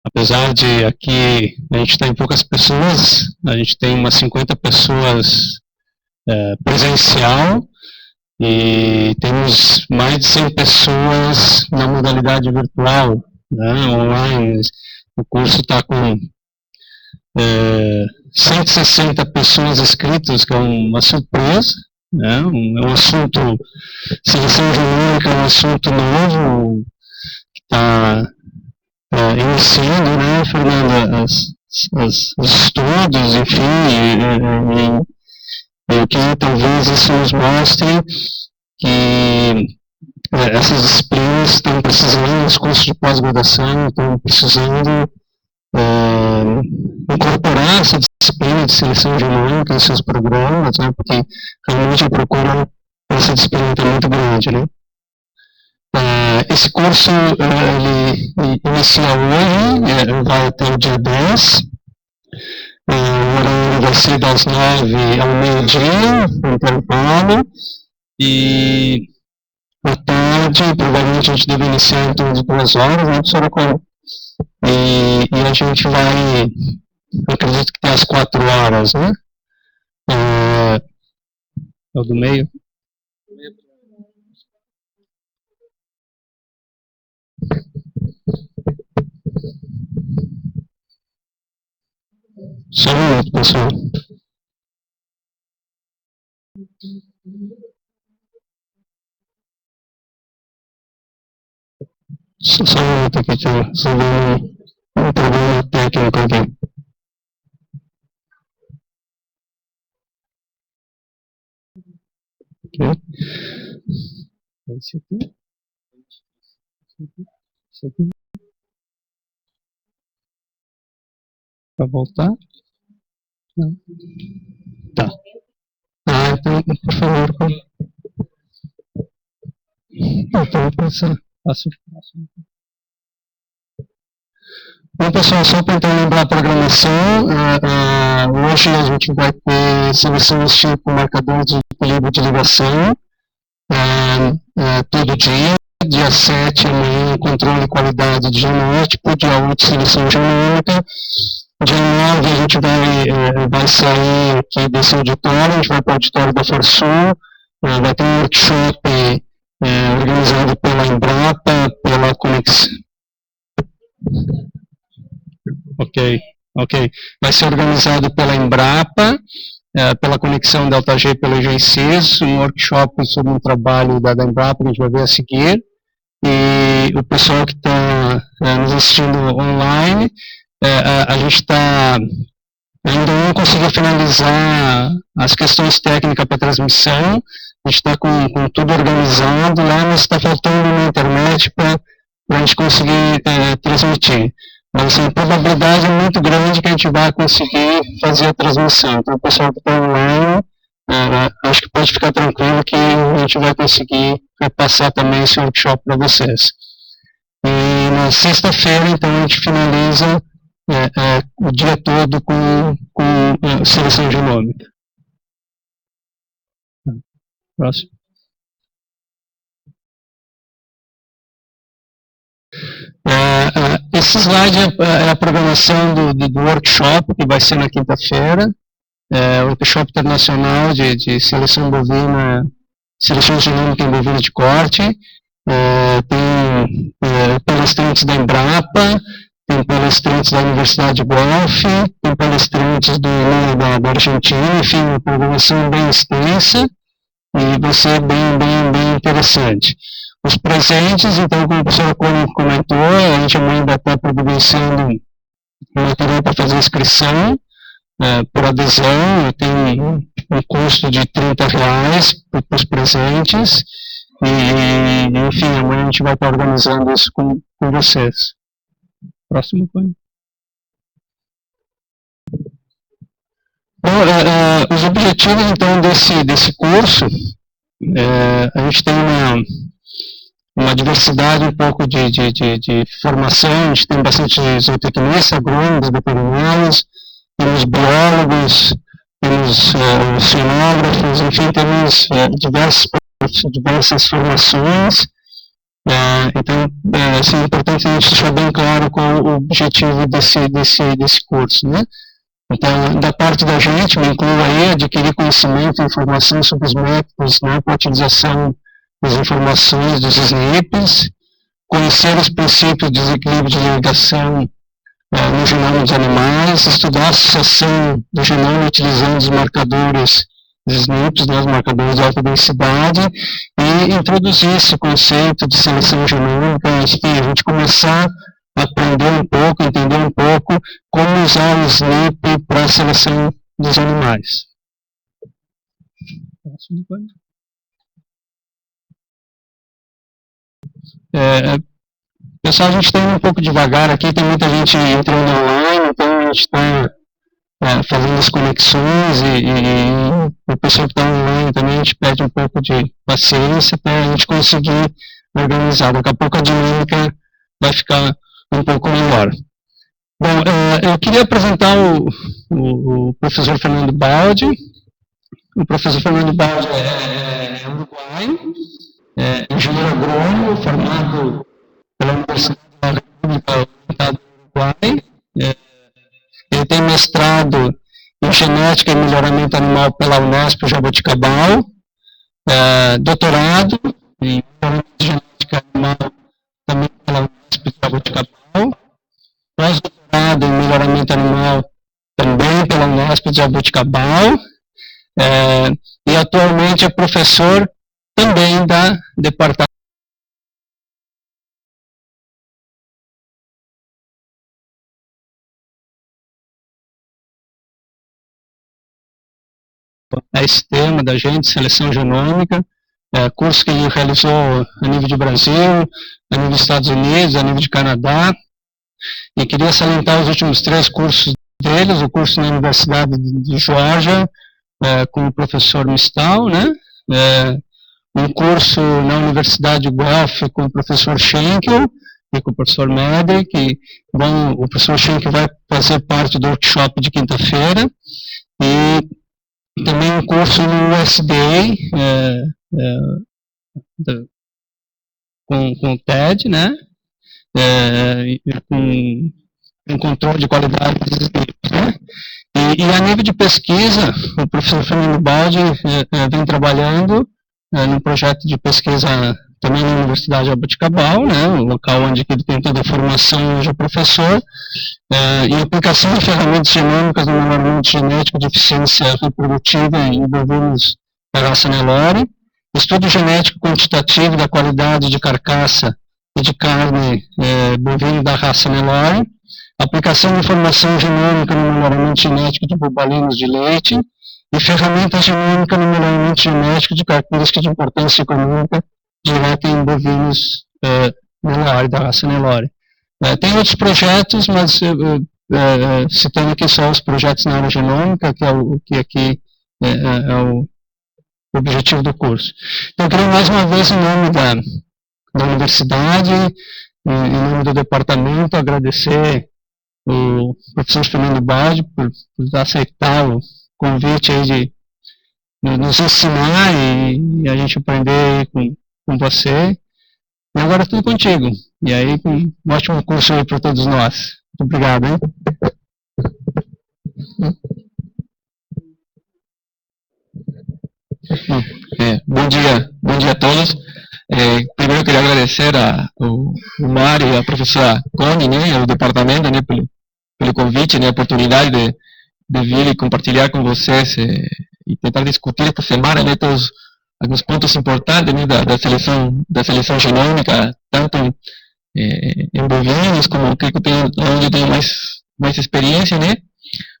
Apesar de aqui a gente estar em poucas pessoas, a gente tem umas 50 pessoas presencial e temos mais de 100 pessoas na modalidade virtual, né, online. O curso está com 160 pessoas inscritas, que é uma surpresa, né, é um assunto, seleção genômica é um assunto novo, que está iniciando, né, Fernanda, os estudos, enfim, e que talvez isso nos mostre que essas disciplinas estão precisando, os cursos de pós-graduação estão precisando incorporar essa disciplina de seleção genômica em seus programas, né, porque realmente a procura por essa disciplina está muito grande, né. Esse curso, ele inicia hoje, vai até o dia 10, o horário vai ser das 9 ao meio-dia, em intervalo, e à tarde, provavelmente a gente deve iniciar em torno de 2 horas, né, professora Cora? E a gente vai, eu acredito que tem às 4 horas, né? É o do meio? Só um minuto, pessoal. Só um minuto aqui, deixa eu resolver um problema técnico aqui. Ok. Esse aqui. Esse aqui. Para voltar? Não. Tá. Então, por favor. Então, passo o próximo. Bom, pessoal, só para então lembrar a programação, hoje a gente vai ter seleções tipo marcador de equilíbrio de ligação, todo dia. Dia 7, amanhã, controle de qualidade de genótipo, dia 8, seleção genômica. Dia 9, a gente vai sair aqui desse auditório, a gente vai para o auditório da Farsul, vai ter um workshop organizado pela Embrapa, pela Conexão. Ok. Vai ser organizado pela Embrapa, pela Conexão Delta G, pelo GICIS, um workshop sobre um trabalho da Embrapa que a gente vai ver a seguir. E o pessoal que está nos assistindo online, a gente está ainda não conseguiu finalizar as questões técnicas para transmissão, a gente está com tudo organizado lá, mas está faltando na internet para a gente conseguir transmitir. Mas assim, a probabilidade é muito grande que a gente vai conseguir fazer a transmissão. Então, o pessoal que está online, acho que pode ficar tranquilo que a gente vai conseguir passar também esse workshop para vocês. E na sexta-feira, então, a gente finaliza o dia todo com seleção genômica. Próximo. Esse slide é a programação do workshop, que vai ser na quinta-feira, workshop internacional de seleção bovina, seleção genômica em bovina de corte, tem palestrantes da Embrapa, tem palestrantes da Universidade de Guelph, tem palestrantes da Argentina, enfim, uma programação bem extensa e vai ser bem interessante. Os presentes, então, como a professora comentou, a gente ainda está providenciando material para fazer inscrição por adesão, tem um custo de R$30 para os presentes, e, enfim, amanhã a gente vai estar organizando isso com vocês. Próximo ponto. Bom, os objetivos, então, desse curso, a gente tem uma diversidade um pouco de formação, a gente tem bastante zootecnistas, agrônomos, veterinários, temos biólogos, temos oceanógrafos, enfim, temos diversas formações, Então, assim, é importante a gente deixar bem claro qual o objetivo desse curso, né? Então, da parte da gente, me incluo aí adquirir conhecimento e informação sobre os métodos, né, para a utilização das informações dos SNPs, conhecer os princípios de desequilíbrio de ligação no genoma dos animais, estudar a associação do genoma utilizando os marcadores dos SNPs, né, os marcadores de alta densidade, e introduzir esse conceito de seleção genômica, enfim, a gente começar a aprender um pouco, entender um pouco como usar o SNP para a seleção dos animais. Pessoal, a gente está indo um pouco devagar aqui, tem muita gente entrando online, então a gente está fazendo as conexões e o pessoal que está online também a gente pede um pouco de paciência para a gente conseguir organizar. Daqui a pouco a dinâmica vai ficar um pouco melhor. Bom, eu queria apresentar o professor Fernando Baldi. O professor Fernando Baldi é uruguaio, engenheiro agrônomo, formado pela Universidade da República Oriental do Uruguai. Ele tem mestrado em genética e melhoramento animal pela Unesp Jaboticabal, doutorado em melhoramento de genética animal também pela Unesp Jaboticabal, pós-doutorado em melhoramento animal também pela Unesp Jaboticabal, e atualmente é professor também da Departamento esse tema da gente, seleção genômica, curso que ele realizou a nível de Brasil, a nível dos Estados Unidos, a nível de Canadá, e queria salientar os últimos 3 cursos deles, o curso na Universidade de Geórgia, com o professor Mistal, né? Um curso na Universidade de Guelph com o professor Schenkel e com o professor Medek, que o professor Schenkel vai fazer parte do workshop de quinta-feira, e também um curso no USDA, com o TED, né? Com controle de qualidade dos livros, né? E a nível de pesquisa, o professor Fernando Baldi vem trabalhando num projeto de pesquisa também na Universidade de Jaboticabal, né, o local onde ele tem toda a formação hoje é professor, e aplicação de ferramentas genômicas no melhoramento genético de eficiência reprodutiva em bovinos da raça Nelore, estudo genético quantitativo da qualidade de carcaça e de carne bovina da raça Nelore, aplicação de informação genômica no melhoramento genético de bubalinos de leite e ferramentas genômicas no melhoramento genético de características de importância econômica direta em bovinos Nelore, da raça Nelore. Tem outros projetos, mas citando aqui só os projetos na área genômica, que é o que aqui é o objetivo do curso. Então, eu queria mais uma vez, em nome da universidade, em nome do departamento, agradecer o professor Fernando Baldi por aceitar o convite aí de nos ensinar e a gente aprender com você. E agora é tudo contigo. E aí, um ótimo curso aí para todos nós. Muito obrigado, hein? Bom dia a todos. Primeiro queria agradecer ao Mário e à professora Connie, né, ao departamento, né, pelo convite, né, a oportunidade de vir e compartilhar com vocês e tentar discutir esta semana, né, todos alguns pontos importantes, né, da seleção genômica, tanto em bovinos como que eu tenho, onde eu tenho mais experiência, né,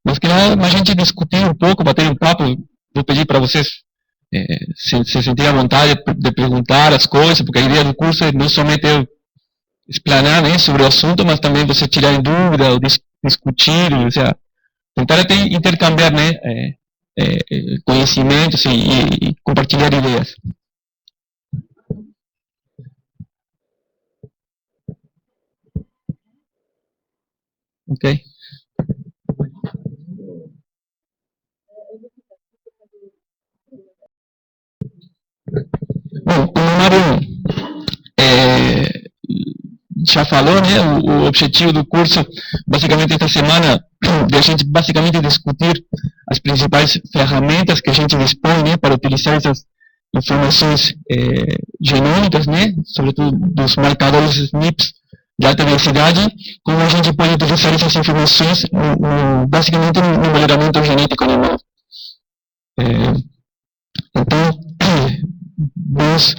mas queria a gente discutir um pouco, bater um papo. Vou pedir para vocês se sentir à vontade de perguntar as coisas, porque a ideia do curso é não somente eu explanar, né, sobre o assunto, mas também você tirar em dúvida ou discutir, ou seja, tentar até intercambiar, né, conhecimentos e compartilhar ideias. Ok? Bom, Mário, já falou, né? O objetivo do curso, basicamente, esta semana, de a gente basicamente discutir as principais ferramentas que a gente dispõe, né, para utilizar essas informações genômicas, né, sobretudo dos marcadores SNPs de alta velocidade, como a gente pode utilizar essas informações basicamente no melhoramento genético animal. Então, vamos...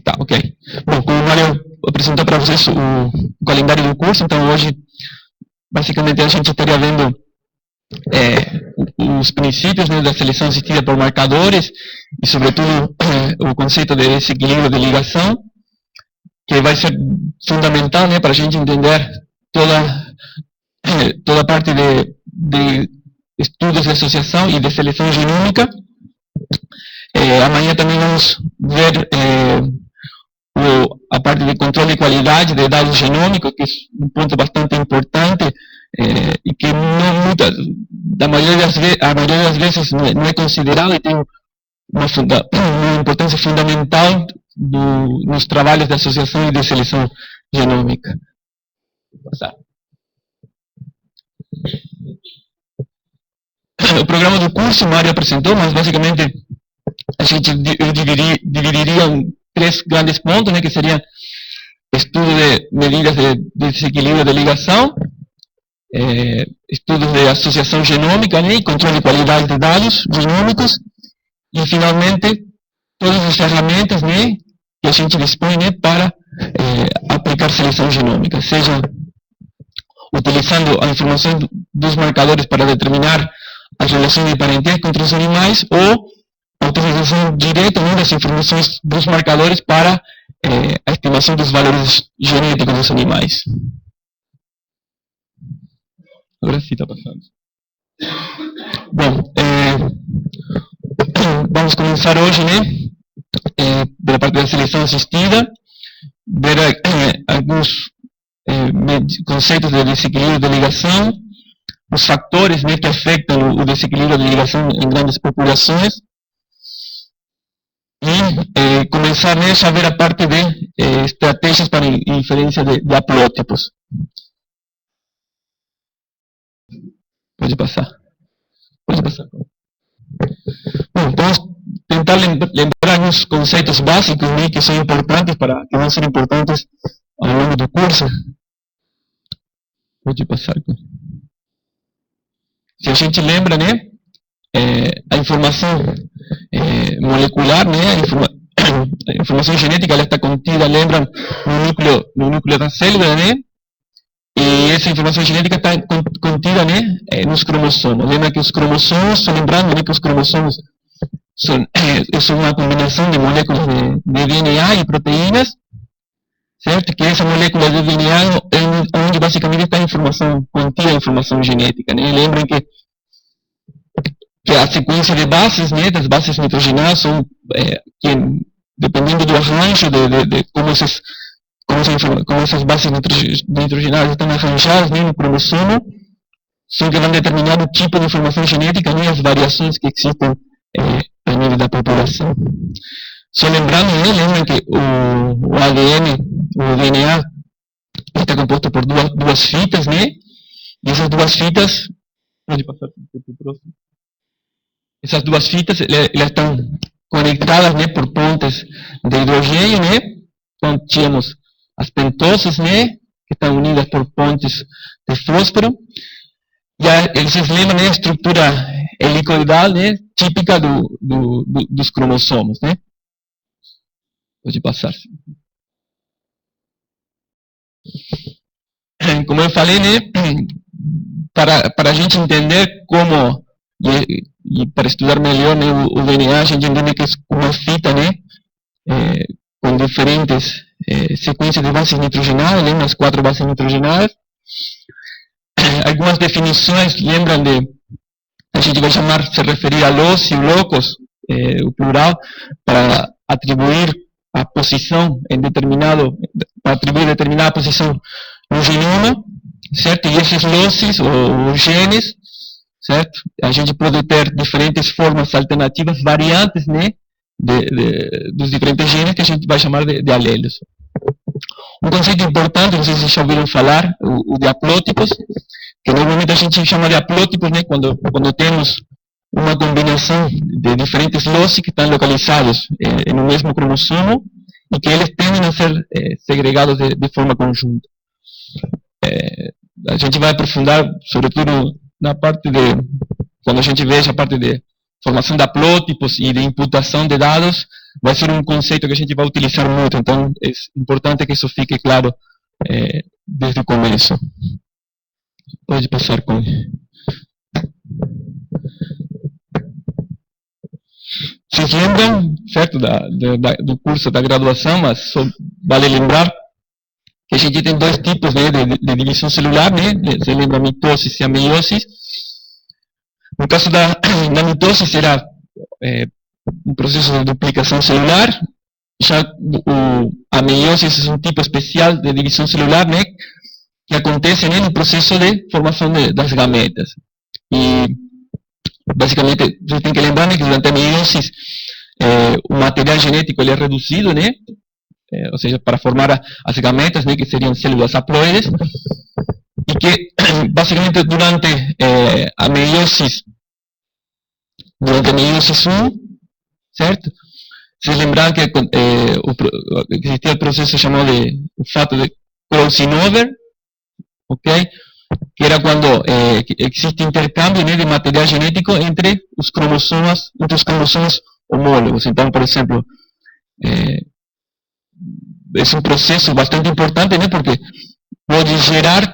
Tá, ok. Bom, como o Mário apresentou para vocês o calendário do curso, então hoje, basicamente, a gente estaria vendo os princípios, né, da seleção assistida por marcadores e, sobretudo, o conceito de desequilíbrio de ligação, que vai ser fundamental, né, para a gente entender toda a parte de estudos de associação e de seleção genômica. Amanhã também vamos ver a parte de controle de qualidade de dados genômicos, que é um ponto bastante importante e que a maioria das vezes não é considerado e tem uma importância fundamental nos trabalhos de associação e de seleção genômica. O programa do curso, o Mário apresentou, mas basicamente a gente dividiria em 3 grandes pontos, né, que seria estudo de medidas de desequilíbrio de ligação, estudos de associação genômica, né, e controle de qualidade de dados genômicos, e finalmente todas as ferramentas, né, que a gente dispõe, né, para aplicar seleção genômica, seja utilizando a informação dos marcadores para determinar as relações de parentesco entre os animais, ou a utilização direta, né, das informações dos marcadores para a estimação dos valores genéticos dos animais. Agora sim está passando. Bom, vamos começar hoje, né, pela parte da seleção assistida, ver alguns conceitos de desequilíbrio de ligação, os fatores, né, que afetam o desequilíbrio de ligação em grandes populações, e começar, né, a ver a parte de estratégias para inferência de haplótipos. Pode passar. Pode passar. Bom, vamos tentar lembrar alguns conceitos básicos, né, que são importantes, que vão ser importantes ao longo do curso. Pode passar. Se a gente lembra, né, a informação molecular, né, a informação genética, ela está contida, lembram, no núcleo da célula, né, e essa informação genética está contida, né, nos cromossomos. Lembra que os cromossomos, lembrando, né, que os cromossomos são uma combinação de moléculas de DNA e proteínas, certo? Que essa molécula de DNA é onde basicamente está a informação, contida a informação genética, né? Lembrem que a sequência de bases, né, das bases nitrogenadas, são, que, dependendo do arranjo de como essas bases nitrogenadas estão arranjadas, né, no cromossomo, são que vão determinar o tipo de informação genética, né, as variações que existem a nível da população. Só lembrando, né, lembram que o ADN, o DNA, está composto por duas fitas, né, e essas duas fitas, pode passar para o próximo. Essas duas fitas, elas estão conectadas, né, por pontes de hidrogênio, né. Então, tínhamos as pentosas, né, que estão unidas por pontes de fósforo. E vocês lembram, né, a estrutura helicoidal, né, típica dos cromossomos, né. Pode passar. Como eu falei, né, para a gente entender como, e para estudar melhor, né, o DNA, a gente entende que é uma fita, né, com diferentes sequências de bases nitrogenadas, lembram as 4 bases nitrogenadas. Algumas definições, lembram a gente vai se referir a los e locos, o plural, para atribuir a posição em determinado, atribuir determinada posição no genoma, certo? E esses losses, ou genes, certo? A gente pode ter diferentes formas alternativas, variantes, né? Dos diferentes genes que a gente vai chamar de alelos. Um conceito importante, não sei se vocês já ouviram falar, o de haplótipos, que normalmente a gente chama de haplótipos, né? Quando temos uma combinação de diferentes losses que estão localizados no mesmo cromossomo e que eles tendem a ser segregados de forma conjunta. A gente vai aprofundar, sobretudo, na parte de, quando a gente veja a parte de formação de haplótipos e de imputação de dados, vai ser um conceito que a gente vai utilizar muito, então é importante que isso fique claro desde o começo. Pode passar com... Vocês lembram, certo, do curso da graduação, mas só vale lembrar que a gente tem dois tipos, né, de divisão celular, né? Você lembra a mitose e a meiose. No caso da mitose será um processo de duplicação celular. Já a meiose é um tipo especial de divisão celular, né, que acontece, né, no processo de formação das gametas. E basicamente você tem que lembrar, né, que durante a meiose o material genético ele é reduzido, né, ou seja, para formar as gametas, né, que seriam células haploides, e que basicamente durante a meiose 1, certo? Vocês lembram que existia o processo chamado o fato de crossing over, ok? Que era quando existe intercâmbio, né, de material genético entre os cromossomas homólogos. Então, por exemplo, é um processo bastante importante, né, porque pode gerar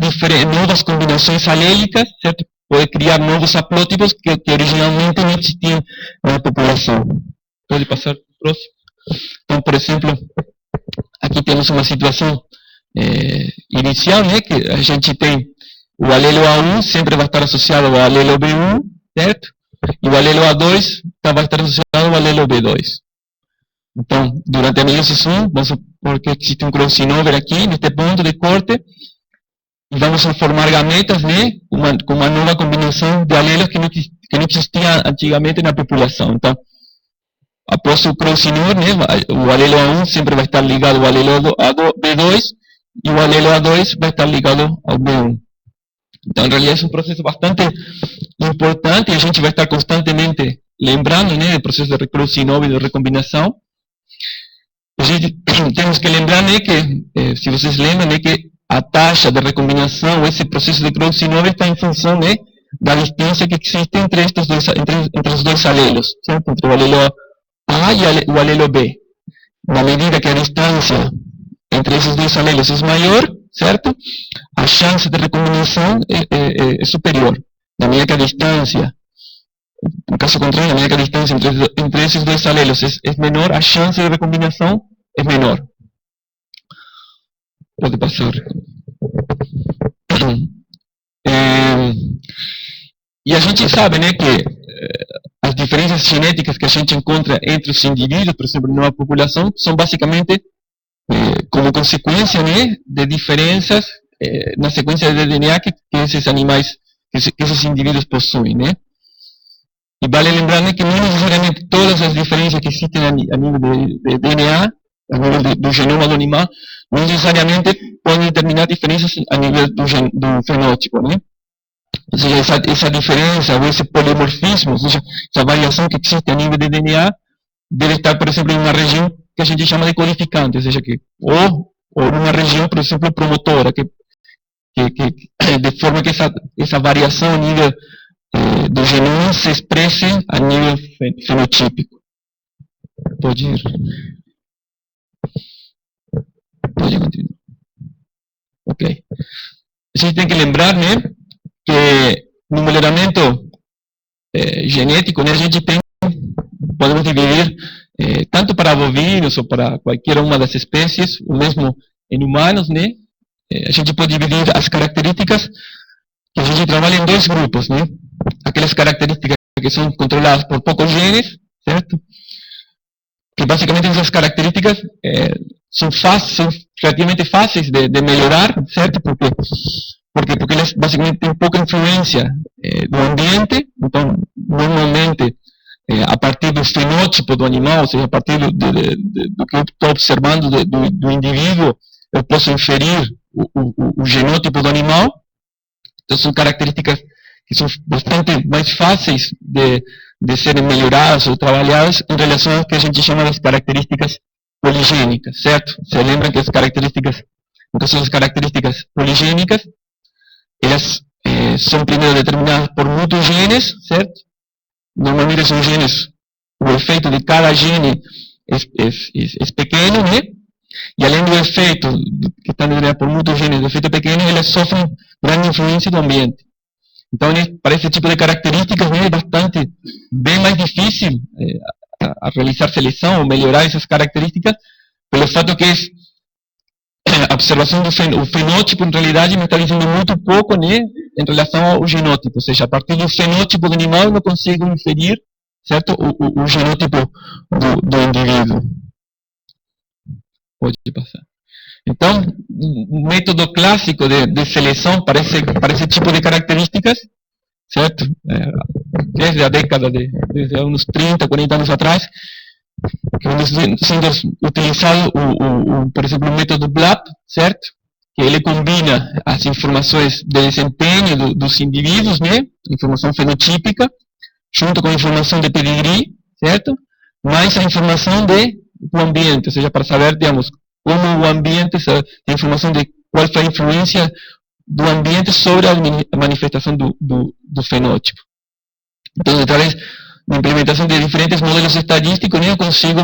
novas combinações alélicas, certo? Pode criar novos haplótipos que originalmente não existiam na população. Pode passar para o próximo. Então, por exemplo, aqui temos uma situação inicial, né, que a gente tem o alelo A1 sempre vai estar associado ao alelo B1, certo? E o alelo A2 vai estar associado ao alelo B2. Então, durante a meiose 1, vamos supor que existe um crossing over aqui, neste ponto de corte, e vamos a formar gametas, né, com uma nova combinação de alelos que não existia antigamente na população. Então, após o crossing over, né, o alelo A1 sempre vai estar ligado ao alelo B2 e o alelo A2 vai estar ligado ao B1. Então, em realidade, é um processo bastante importante e a gente vai estar constantemente lembrando, né, do processo de recrossing over e de recombinação. A gente temos que lembrar, né, que, se vocês lembram, né, que a taxa de recombinação, esse processo de crossing over está em função, né, da distância que existe entre os dois alelos, certo? Entre o alelo A e o alelo B. Na medida que a distância entre esses dois alelos é maior, certo? A chance de recombinação é superior. Na medida que a distância, no caso contrário, na medida que a distância entre esses dois alelos é menor, a chance de recombinação é menor. Pode passar. E a gente sabe, né, que as diferenças genéticas que a gente encontra entre os indivíduos, por exemplo, numa população, são basicamente como consequência, né, de diferenças na sequência de DNA que esses animais, que esses indivíduos possuem, né? E vale lembrar, né, que não necessariamente todas as diferenças que existem a nível de DNA, a nível do genoma do animal, não necessariamente podem determinar diferenças a nível do fenótipo, né? Ou seja, essa diferença, ou esse polimorfismo, ou seja, essa variação que existe a nível de DNA, deve estar, por exemplo, em uma região que a gente chama de codificante, ou seja, ou numa região, por exemplo, promotora, que de forma que essa variação a nível do genoma se expresse a nível fenotípico. Pode ir. Pode continuar. Ok. A gente tem que lembrar, né, que no melhoramento genético, né, a gente podemos dividir tanto para bovinos ou para qualquer uma das espécies, ou mesmo em humanos, né, a gente pode dividir as características que a gente trabalha em dois grupos, né, aquelas características que são controladas por poucos genes, certo? Que basicamente essas características são relativamente fáceis de melhorar, certo? Porque elas basicamente têm pouca influência do ambiente, então normalmente a partir do fenótipo do animal, ou seja, a partir do que eu estou observando do indivíduo, eu posso inferir o genótipo do animal. Então são características que são bastante mais fáceis de serem melhoradas ou trabalhadas em relação ao que a gente chama das características poligênicas, certo? Você lembra que as características, no caso das características poligênicas, elas são primeiro determinadas por muitos genes, certo? Normalmente são genes, o efeito de cada gene é pequeno, né? E além do efeito que está determinado por muitos genes, o efeito pequeno, elas sofrem grande influência do ambiente. Então, para esse tipo de características, é bastante, bem mais difícil a realizar seleção ou melhorar essas características, pelo fato que a observação do fenótipo, em realidade, me está dizendo muito pouco, né, em relação ao genótipo. Ou seja, a partir do fenótipo do animal, eu não consigo inferir, certo, o genótipo do indivíduo. Pode passar. Então, o método clássico de seleção para esse tipo de características, certo? Desde a década desde uns 30, 40 anos atrás, que vem sendo utilizado, por exemplo, o método BLAP, certo? Que ele combina as informações de desempenho dos indivíduos, né? Informação fenotípica, junto com a informação de pedigree, certo? Mais a informação do ambiente, ou seja, para saber, digamos, como o ambiente, a informação de qual foi a influência do ambiente sobre a manifestação do fenótipo. Então, através da implementação de diferentes modelos estadísticos, né, eu consigo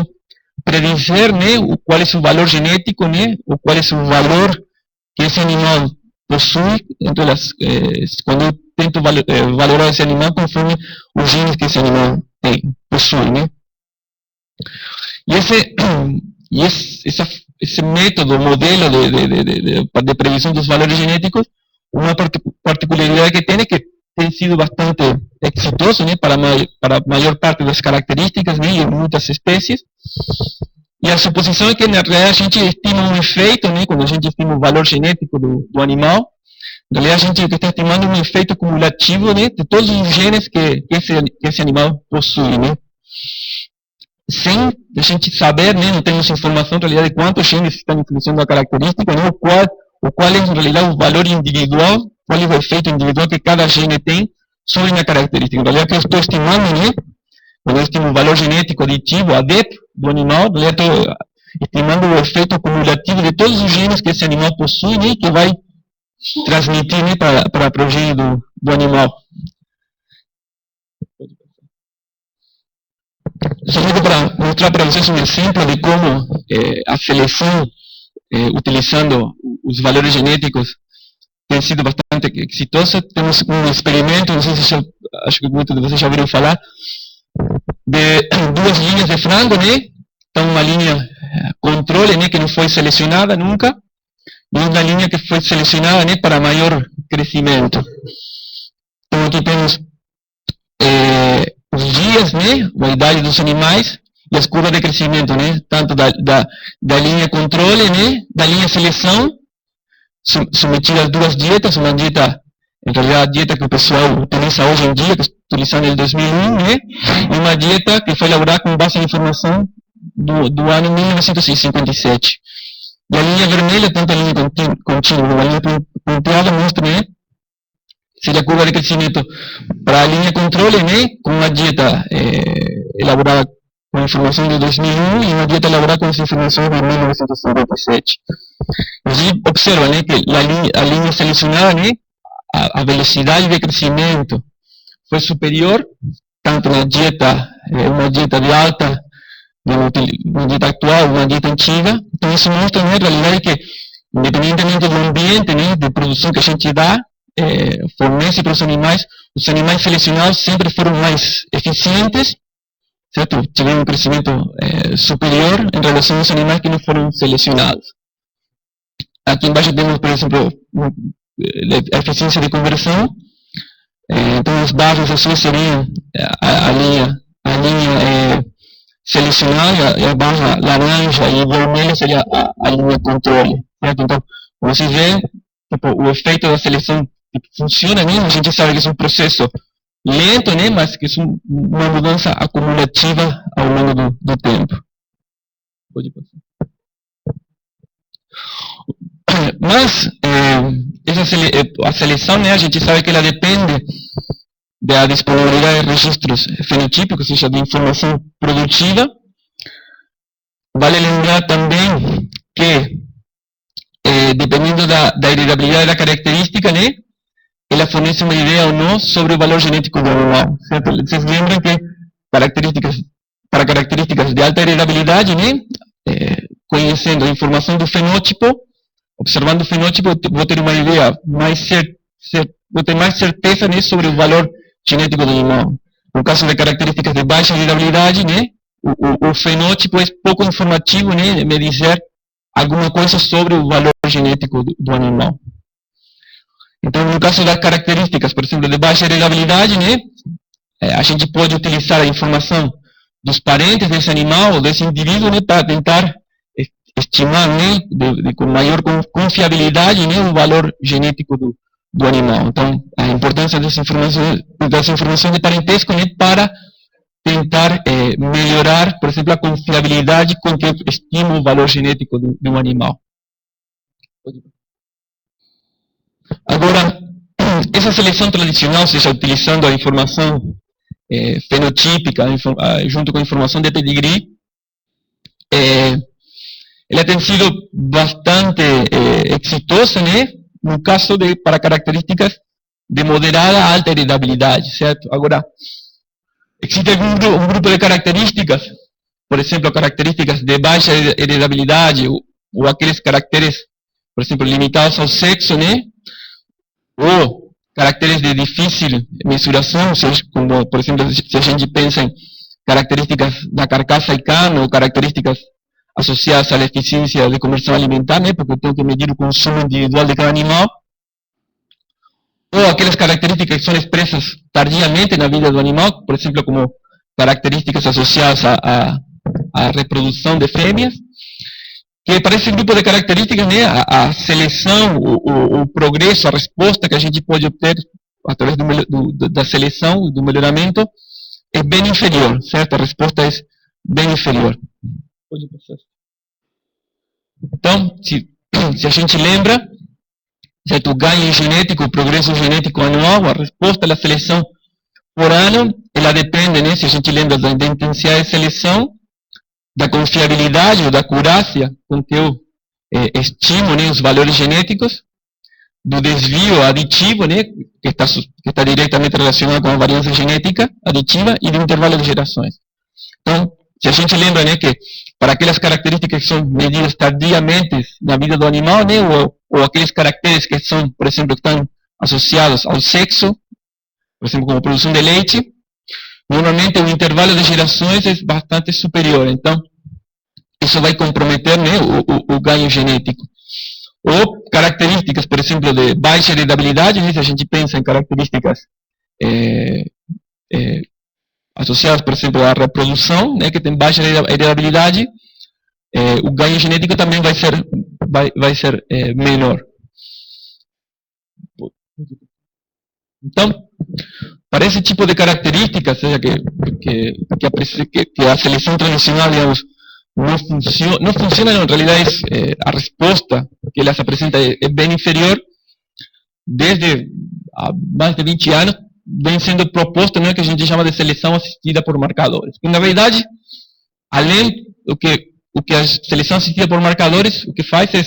predizer, né, qual é o valor genético, né, ou qual é o valor que esse animal possui, quando eu tento valorar esse animal conforme os genes que esse animal possui, né. E esse método, modelo de previsão dos valores genéticos, uma particularidade que tem é que tem sido bastante exitoso, né, para a maior parte das características, né, em muitas espécies. E a suposição é que, na realidade, a gente estima um efeito, né, quando a gente estima o valor genético do animal, na realidade, a gente está estimando um efeito cumulativo, né, de todos os genes que esse animal possui, né. Sem a gente saber, né, não temos informação, na realidade, de quantos genes estão influenciando a característica, né, o qual é, em realidade, o valor individual, qual é o efeito individual que cada gene tem sobre a característica. Em realidade, o que eu estou estimando, né, quando eu estimo o valor genético aditivo, ADEP, do animal, eu estou estimando o efeito cumulativo de todos os genes que esse animal possui, né, que vai transmitir, né, para a progênie do animal. Somente para mostrar para vocês um exemplo de como a seleção, utilizando os valores genéticos, tem sido bastante exitosa. Temos um experimento, não sei se acho que muitos de vocês já ouviram falar, de duas linhas de frango, né? Então, uma linha controle, né, que não foi selecionada nunca, e uma linha que foi selecionada, né, para maior crescimento. Então, aqui temos os dias, né, a idade dos animais e as curvas de crescimento, né, tanto da linha controle, né, da linha seleção, submetida a duas dietas, uma dieta, em realidade, a dieta que o pessoal utiliza hoje em dia, que está utilizando em 2001, né, e uma dieta que foi elaborada com base em informação do ano 1957. E a linha vermelha, tanto a linha contínua como a linha pontuada, mostra, né, seria a curva de crescimento para a linha controle, né, com uma dieta elaborada com informação de 2001 e uma dieta elaborada com as informações de 1957. E observa, né, que a linha selecionada, né, a velocidade de crescimento foi superior, tanto na dieta, uma dieta de alta, uma dieta atual, uma dieta antiga. Então isso mostra, né, na realidade, que independentemente do ambiente, né, de produção que a gente dá, fornece para os animais selecionados sempre foram mais eficientes, certo? Tiveram um crescimento superior em relação aos animais que não foram selecionados. Aqui embaixo temos, por exemplo, a eficiência de conversão. Então, os barras azuis seriam a linha selecionada e a barra laranja e vermelha seria a linha controle, certo? Então, vocês veem, tipo, o efeito da seleção funciona, né? A gente sabe que é um processo lento, né? Mas que é uma mudança acumulativa ao longo do tempo. Pode passar. Mas a seleção, né? A gente sabe que ela depende da disponibilidade de registros fenotípicos, ou seja, de informação produtiva. Vale lembrar também que, dependendo da heredabilidade da característica, né, ela fornece uma ideia ou não sobre o valor genético do animal. Certo? Vocês lembram que para características de alta heredabilidade, né, conhecendo a informação do fenótipo, observando o fenótipo, vou ter uma ideia vou ter mais certeza, né, sobre o valor genético do animal. No caso de características de baixa heredabilidade, né, o fenótipo é pouco informativo, né, me dizer alguma coisa sobre o valor genético do animal. Então, no caso das características, por exemplo, de baixa heredabilidade, né, a gente pode utilizar a informação dos parentes desse animal ou desse indivíduo, né, para tentar estimar, né, com maior confiabilidade, né, o valor genético do animal. Então, a importância dessa informação de parentesco, né, para tentar melhorar, por exemplo, a confiabilidade com que eu estimo o valor genético de um animal. Agora, essa seleção tradicional, ou seja, utilizando a informação fenotípica junto com a informação de pedigree, ela tem sido bastante exitosa, né, no caso para características de moderada a alta heredabilidade, certo? Agora, existe um grupo de características, por exemplo, características de baixa heredabilidade, ou aqueles caracteres, por exemplo, limitados ao sexo, né? Ou caracteres de difícil mensuração, ou seja, como, por exemplo, se a gente pensa em características da carcaça e cano, ou características associadas à eficiência de conversão alimentar, né? Porque eu tenho que medir o consumo individual de cada animal. Ou aquelas características que são expressas tardiamente na vida do animal, por exemplo, como características associadas à reprodução de fêmeas, que para esse grupo de características, né, a seleção, o progresso, a resposta que a gente pode obter através da seleção, do melhoramento, é bem inferior, certo? A resposta é bem inferior. Pode passar. Então, se a gente lembra, certo, o ganho genético, o progresso genético anual, a resposta da seleção por ano, ela depende, né, se a gente lembra da intensidade de seleção, da confiabilidade ou da acurácia com que eu estimo, né, os valores genéticos, do desvio aditivo, né, que está diretamente relacionado com a variância genética aditiva, e do intervalo de gerações. Então, se a gente lembra, né, que para aquelas características que são medidas tardiamente na vida do animal, né, ou aqueles caracteres que são, por exemplo, que estão associados ao sexo, por exemplo, como produção de leite, normalmente o intervalo de gerações é bastante superior. Então, isso vai comprometer, né, o ganho genético. Ou características, por exemplo, de baixa heredabilidade, né, se a gente pensa em características associadas, por exemplo, à reprodução, né, que tem baixa heredabilidade, o ganho genético também vai ser menor. Então, para esse tipo de características, seja que a seleção tradicional, digamos, não funciona, em realidade a resposta que elas apresentam é bem inferior. Desde há mais de 20 anos vem sendo proposta, né, que a gente chama de seleção assistida por marcadores. E, na verdade, além do que a seleção assistida por marcadores, o que faz é,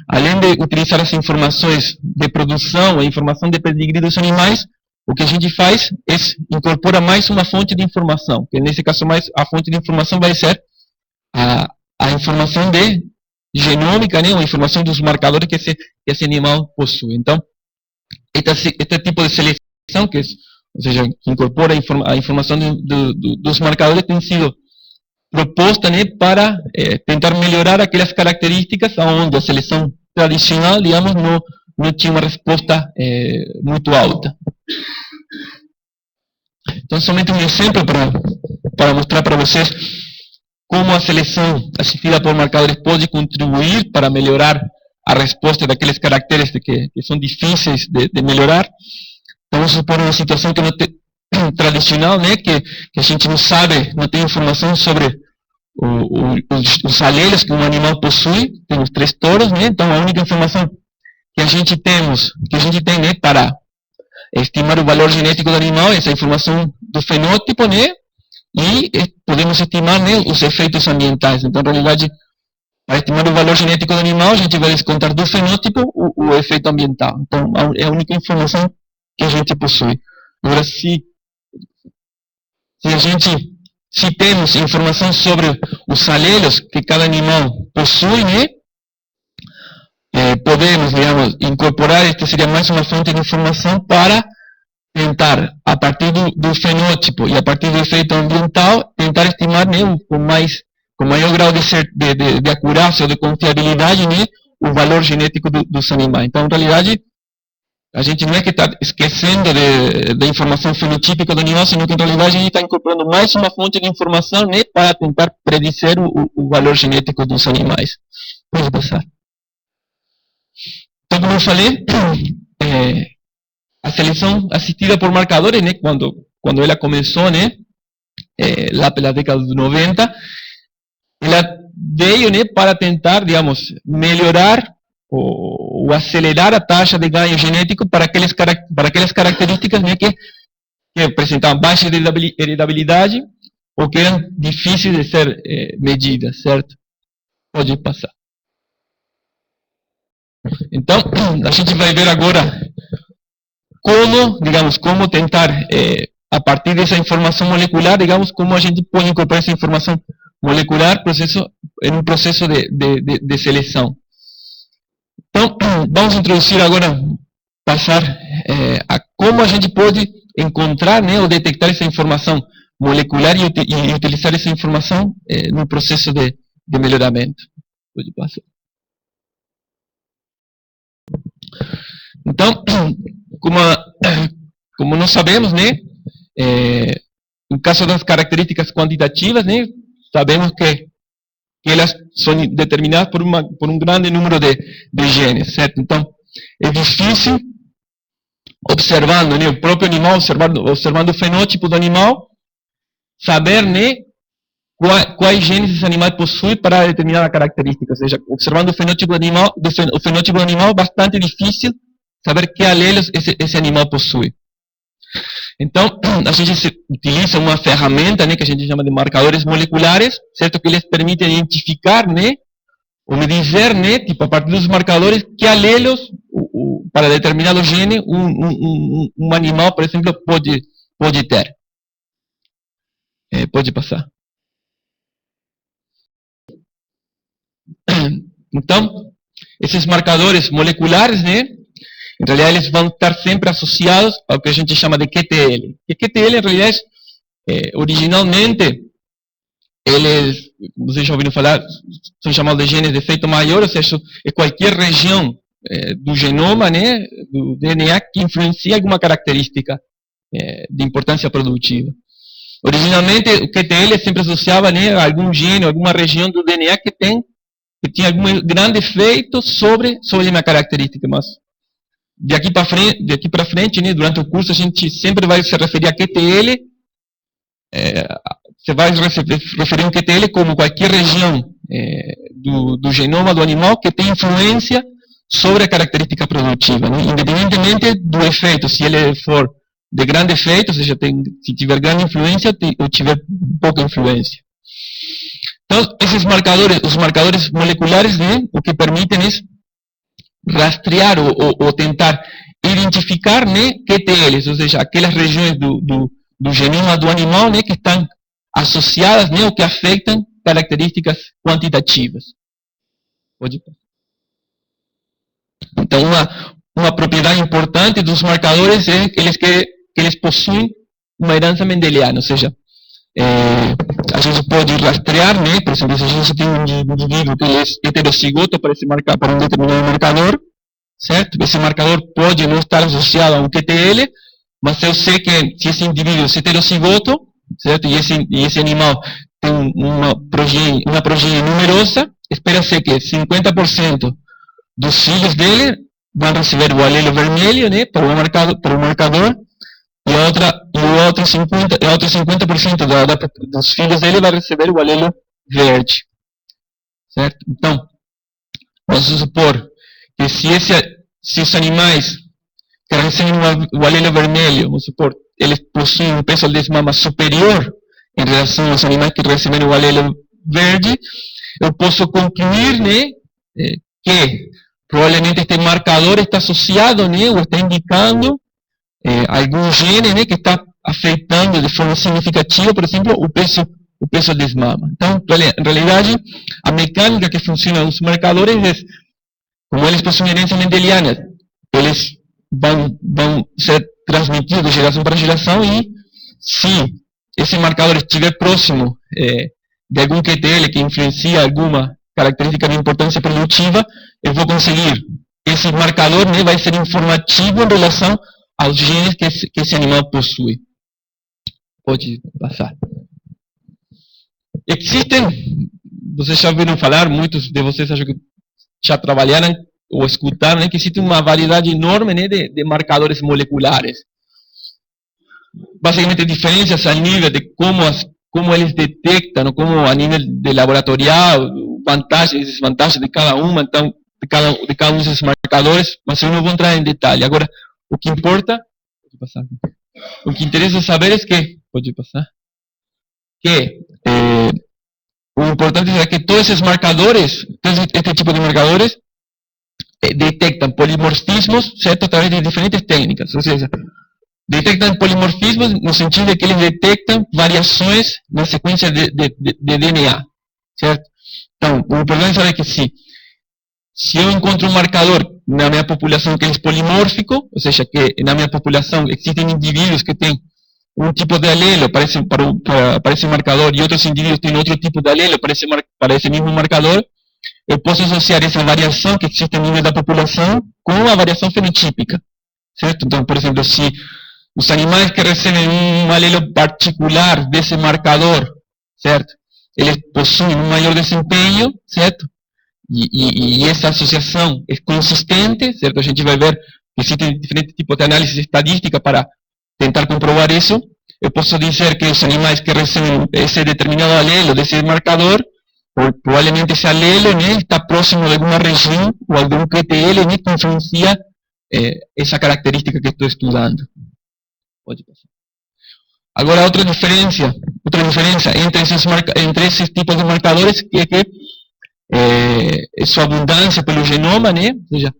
além de utilizar as informações de produção, a informação de pedigree dos animais, o que a gente faz é incorpora mais uma fonte de informação, que nesse caso a fonte de informação vai ser a informação de genômica, né, a informação dos marcadores que esse animal possui. Então, este tipo de seleção, ou seja, que incorpora a informação dos marcadores, tem sido proposta, né, para tentar melhorar aquelas características onde a seleção tradicional, digamos, não tinha uma resposta muito alta. Então, somente um exemplo para mostrar para vocês como a seleção assistida por marcadores pode contribuir para melhorar a resposta daqueles caracteres que são difíceis de melhorar. Então, vamos supor uma situação que não tem, tradicional, né, que a gente não sabe, não tem informação sobre os alelos que um animal possui, tem os 3 touros, né, então a única informação que a gente tem, né, para estimar o valor genético do animal é essa informação do fenótipo, né, e podemos estimar, né, os efeitos ambientais. Então, na realidade, para estimar o valor genético do animal, a gente vai descontar do fenótipo o efeito ambiental. Então, é a única informação que a gente possui. Agora, se temos informação sobre os alelos que cada animal possui, né, podemos, digamos, incorporar, esta seria mais uma fonte de informação para tentar, a partir do fenótipo e a partir do efeito ambiental, tentar estimar, né, com maior grau de acurácia ou de confiabilidade, né, o valor genético dos animais. Então, na realidade, a gente não é que está esquecendo da informação fenotípica do animal, senão que, na realidade, a gente está incorporando mais uma fonte de informação, né, para tentar predizer o valor genético dos animais. Pode passar. Então, como eu falei, a seleção assistida por marcadores, né, quando ela começou, né, lá pela década de 90, ela veio, né, para tentar, digamos, melhorar ou acelerar a taxa de ganho genético para aquelas características, né, que apresentavam baixa heredabilidade ou que eram difíceis de ser medidas, certo? Pode passar. Então, a gente vai ver agora como tentar, a partir dessa informação molecular, digamos, como a gente pode incorporar essa informação molecular em um processo de seleção. Então, vamos introduzir agora, passar a como a gente pode encontrar, né, ou detectar essa informação molecular e utilizar essa informação no processo de melhoramento. Pode passar. Então, como nós sabemos, né, no caso das características quantitativas, né, sabemos que elas são determinadas por um grande número de genes, certo? Então, é difícil, observando, né, o próprio animal, observando o fenótipo do animal, saber, né, quais genes esse animal possui para determinada característica. Ou seja, observando o fenótipo do animal, é bastante difícil saber que alelos esse animal possui. Então, a gente utiliza uma ferramenta, né, que a gente chama de marcadores moleculares, certo? Que eles permitem identificar, né, ou me dizer, né, tipo, a partir dos marcadores, que alelos, para determinado gene, um animal, por exemplo, pode ter. Pode passar. Então, esses marcadores moleculares, né, em realidade, eles vão estar sempre associados ao que a gente chama de QTL. E QTL, em realidade, originalmente, eles, vocês já ouviram falar, são chamados de genes de efeito maior, ou seja, é qualquer região do genoma, né, do DNA, que influencia alguma característica de importância produtiva. Originalmente, o QTL sempre associava, né, a algum gene, alguma região do DNA que tinha algum grande efeito sobre uma característica, mas de aqui para frente, né, durante o curso, a gente sempre vai se referir a QTL, você vai referir a QTL como qualquer região do genoma do animal que tem influência sobre a característica produtiva, né, independentemente do efeito, se ele for de grande efeito, ou seja, se tiver grande influência ou tiver pouca influência. Então, esses marcadores, os marcadores moleculares, né, o que permitem é rastrear ou tentar identificar, né, QTLs, ou seja, aquelas regiões do genoma do animal, né, que estão associadas, né, ou que afetam características quantitativas. Então, uma propriedade importante dos marcadores é que eles possuem uma herança mendeliana, ou seja, a gente pode rastrear, né, por exemplo, se a gente tem um indivíduo que é heterocigoto para um determinado marcador, certo? Esse marcador pode não estar associado a um QTL, mas eu sei que se esse indivíduo é heterocigoto, certo? E esse animal tem uma progenie numerosa, espera-se que 50% dos filhos dele vão receber o alelo vermelho, né, para o marcador, e o outro 50% dos filhos dele vai receber o alelo verde. Certo? Então, vamos supor que se os animais que recebem o alelo vermelho, vamos supor, eles possuem um peso de mama superior em relação aos animais que recebem o alelo verde, eu posso concluir, né, que provavelmente este marcador está associado, né, ou está indicando algum gene, né, que está afetando de forma significativa, por exemplo, o peso de mama. Então, em realidade, a mecânica que funciona dos marcadores é, como eles possuem herança mendeliana, eles vão ser transmitidos de geração para geração, e se esse marcador estiver próximo de algum QTL que influencia alguma característica de importância produtiva, eu vou conseguir. Esse marcador, né, vai ser informativo em relação aos genes que esse animal possui. Pode passar. Existem, vocês já ouviram falar, muitos de vocês acho que já trabalharam ou escutaram, né, que existe uma variedade enorme, né, de marcadores moleculares. Basicamente diferenças a nível de como eles detectam, como a nível de laboratorial, vantagens e desvantagens de cada uma, então, de cada um desses marcadores, mas eu não vou entrar em detalhe. Agora, o que importa, pode passar. O que interessa saber é que, pode passar, que o importante é que todos esses marcadores, este tipo de marcadores, detectam polimorfismos, certo, através de diferentes técnicas. Ou seja, detectam polimorfismos no sentido de que eles detectam variações na sequência de DNA, certo? Então, o importante é saber que se eu encontro um marcador na minha população que é polimórfico, ou seja, que na minha população existem indivíduos que têm um tipo de alelo para esse marcador e outros indivíduos têm outro tipo de alelo para esse mesmo marcador, eu posso associar essa variação que existe no nível da população com a variação fenotípica, certo? Então, por exemplo, se os animais que recebem um alelo particular desse marcador, certo? Eles possuem um maior desempenho, certo? E essa associação é consistente, certo? A gente vai ver que existem diferentes tipos de análise estadística para tentar comprovar isso. Eu posso dizer que os animais que recebem esse determinado alelo desse marcador, provavelmente esse alelo, né, está próximo de alguma região ou algum QTL, né, que influencia essa característica que estou estudando. Pode passar. Agora, outra diferença entre esses tipos de marcadores é que sua abundância pelo genoma, né? Ou seja,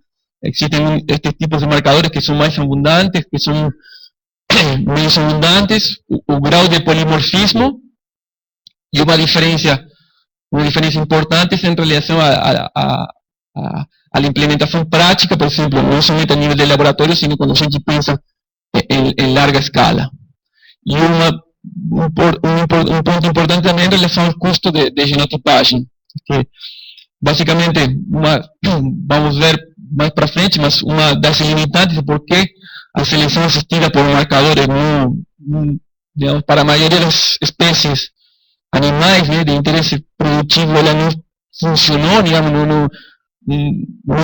existem estes tipos de marcadores que são mais abundantes, que são menos abundantes, o grau de polimorfismo, e uma diferença importante em relação à implementação prática, por exemplo, não somente a nível de laboratório, sino quando a gente pensa em larga escala. E um ponto importante também em relação ao custo de genotipagem, que basicamente, vamos ver mais para frente, mas uma das limitantes de por que a seleção assistida por marcadores digamos, para a maioria das espécies animais, né, de interesse produtivo, ela não funcionou, digamos, não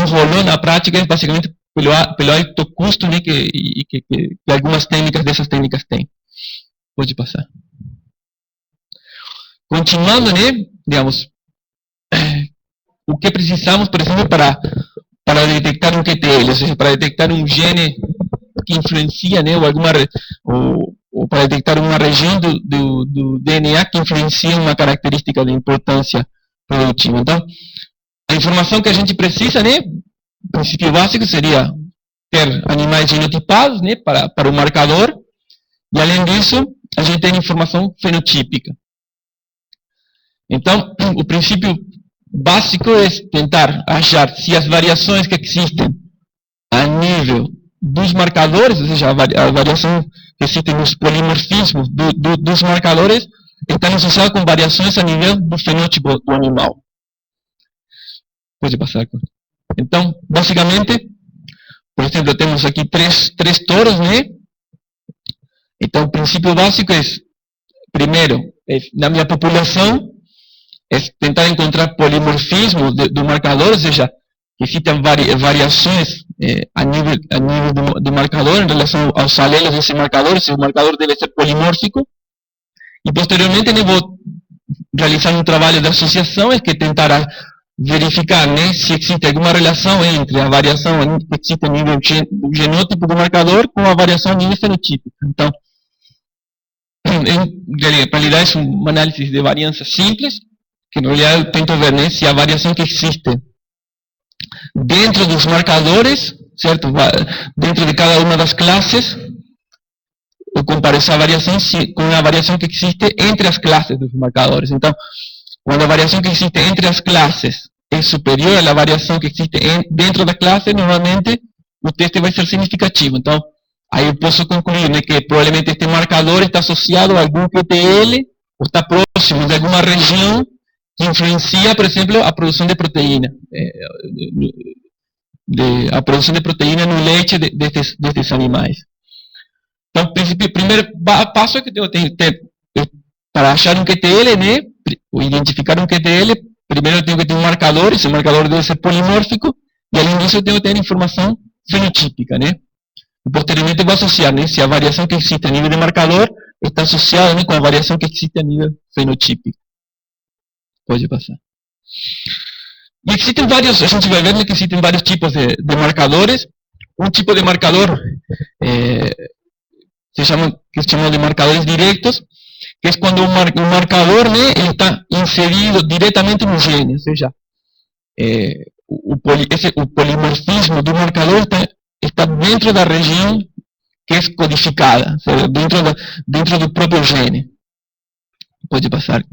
rolou na prática, é basicamente pelo alto custo, né, que algumas dessas técnicas têm. Pode passar. Continuando, né, digamos, o que precisamos, por exemplo, para detectar um QTL, ou seja, para detectar um gene que influencia, né, ou para detectar uma região do DNA que influencia uma característica de importância produtiva. Então, a informação que a gente precisa, né, o princípio básico seria ter animais genotipados, né, para o marcador, e além disso, a gente tem informação fenotípica. Então, o princípio básico é tentar achar se as variações que existem a nível dos marcadores, ou seja, a variação que existe nos polimorfismos dos marcadores, estão associadas com variações a nível do fenótipo do animal. Pode passar. Então, basicamente, por exemplo, temos aqui três touros, né? Então, o princípio básico é primeiro, na minha população, é tentar encontrar polimorfismo do marcador, ou seja, que existem variações a nível do marcador em relação aos alelos desse marcador, se o marcador deve ser polimórfico, e posteriormente eu vou realizar um trabalho de associação, que tentará verificar, né, se existe alguma relação entre a variação que existe a nível do genótipo do marcador com a variação a nível fenotípico. Então, em realidade, é uma análise de variância simples, que em realidade eu tento ver, né, se a variação que existe dentro dos marcadores, certo? Dentro de cada uma das classes, eu comparo essa variação com a variação que existe entre as classes dos marcadores. Então, quando a variação que existe entre as classes é superior à variação que existe dentro da classe, normalmente o teste vai ser significativo. Então, aí eu posso concluir, né, que provavelmente este marcador está associado a algum QTL, ou está próximo de alguma região que influencia, por exemplo, a produção de proteína. A produção de proteína no leite destes animais. Então, o primeiro passo é que eu tenho que ter, para achar um QTL, né, ou identificar um QTL, primeiro eu tenho que ter um marcador, esse marcador deve ser polimórfico, e além disso eu tenho que ter informação fenotípica, né. E posteriormente eu vou associar, né, se a variação que existe a nível de marcador está associada, né, com a variação que existe a nível fenotípico. Pode passar. E existem vários, a gente vai ver, né, que existem vários tipos de marcadores. Um tipo de marcador que se chama de marcadores diretos, que é quando o marcador, né, ele está inserido diretamente no gene, ou seja, o polimorfismo do marcador está dentro da região que é codificada, ou seja, dentro do próprio gene. Pode passar.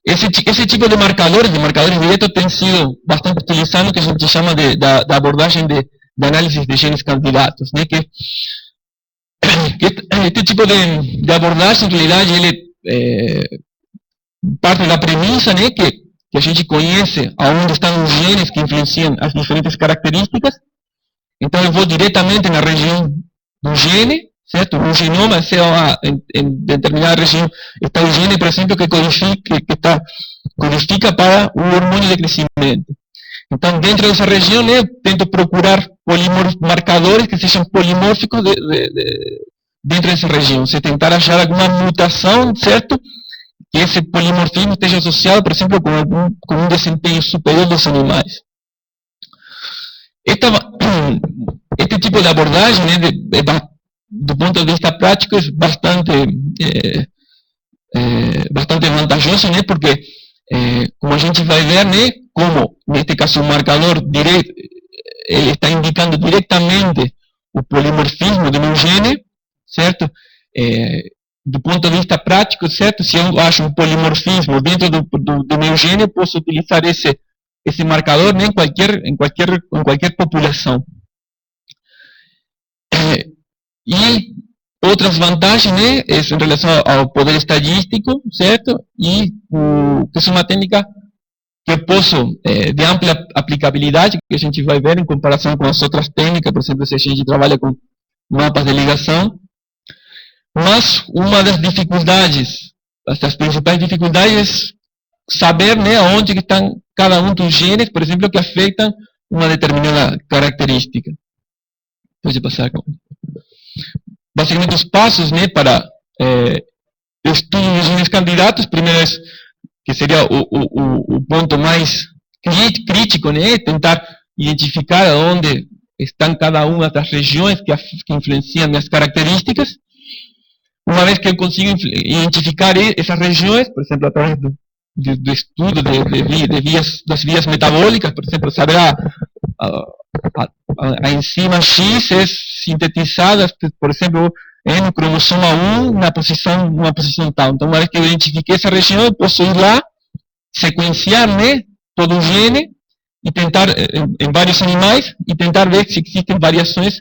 Esse tipo de marcadores diretos, tem sido bastante utilizado, que a gente chama da abordagem de análise de genes candidatos, né? Que este tipo de abordagem, em realidade, ele parte da premissa, né, que a gente conhece aonde estão os genes que influenciam as diferentes características. Então eu vou diretamente na região do gene, certo? No genoma, em determinada região, está o gene, por exemplo, que codifica para o hormônio de crescimento. Então, dentro dessa região, né, tento procurar marcadores que sejam polimórficos dentro dessa região. Se tentar achar alguma mutação, certo? Que esse polimorfismo esteja associado, por exemplo, com um desempenho superior dos animais. Este tipo de abordagem, né, do ponto de vista prático, é bastante vantajoso, né, porque, como a gente vai ver, né, como, neste caso, o marcador direto, ele está indicando diretamente o polimorfismo do meu gene, certo? Do ponto de vista prático, certo? Se eu acho um polimorfismo dentro do meu gene, eu posso utilizar esse marcador, né, em qualquer população. E outras vantagens, né, em relação ao poder estadístico, certo? E que é uma técnica que eu posso, de ampla aplicabilidade, que a gente vai ver em comparação com as outras técnicas, por exemplo, se a gente trabalha com mapas de ligação. Mas uma das dificuldades, das principais dificuldades, é saber, né, onde estão cada um dos genes, por exemplo, que afetam uma determinada característica. Pode passar. Basicamente, os passos, né, para o estudo dos genes candidatos, primeiro que seria o ponto mais crítico, né, tentar identificar onde estão cada uma das regiões que influenciam minhas características. Uma vez que eu consigo identificar essas regiões, por exemplo, através do estudo das vias metabólicas, por exemplo, saber a enzima X é sintetizada, por exemplo, no cromossoma 1, numa posição tal. Então, uma vez que eu identifiquei essa região, eu posso ir lá, sequenciar, né, todo o gene, e tentar, em vários animais, e tentar ver se existem variações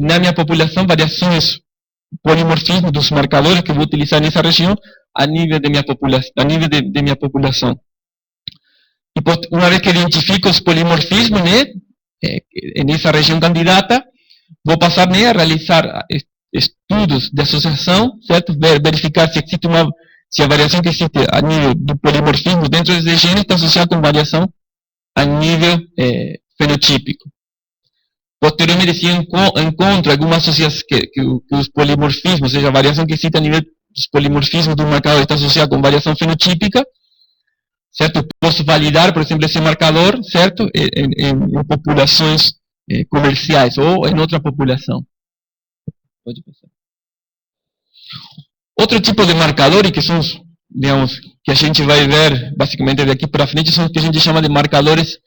na minha população, variações polimorfismo dos marcadores que vou utilizar nessa região a nível de minha população. E uma vez que identifico os polimorfismos, né, nessa região candidata, vou passar, né, a realizar estudos de associação, certo? Verificar se a variação que existe a nível do polimorfismo dentro desse gene está associada com variação a nível fenotípico. Posteriormente, se encontra alguma associação que os polimorfismos, ou seja, a variação que existe a nível dos polimorfismos do marcador está associada com variação fenotípica, certo? Posso validar, por exemplo, esse marcador, certo? Em populações comerciais ou em outra população. Pode passar. Outro tipo de marcador, e que são, digamos, que a gente vai ver basicamente daqui para frente, são os que a gente chama de marcadores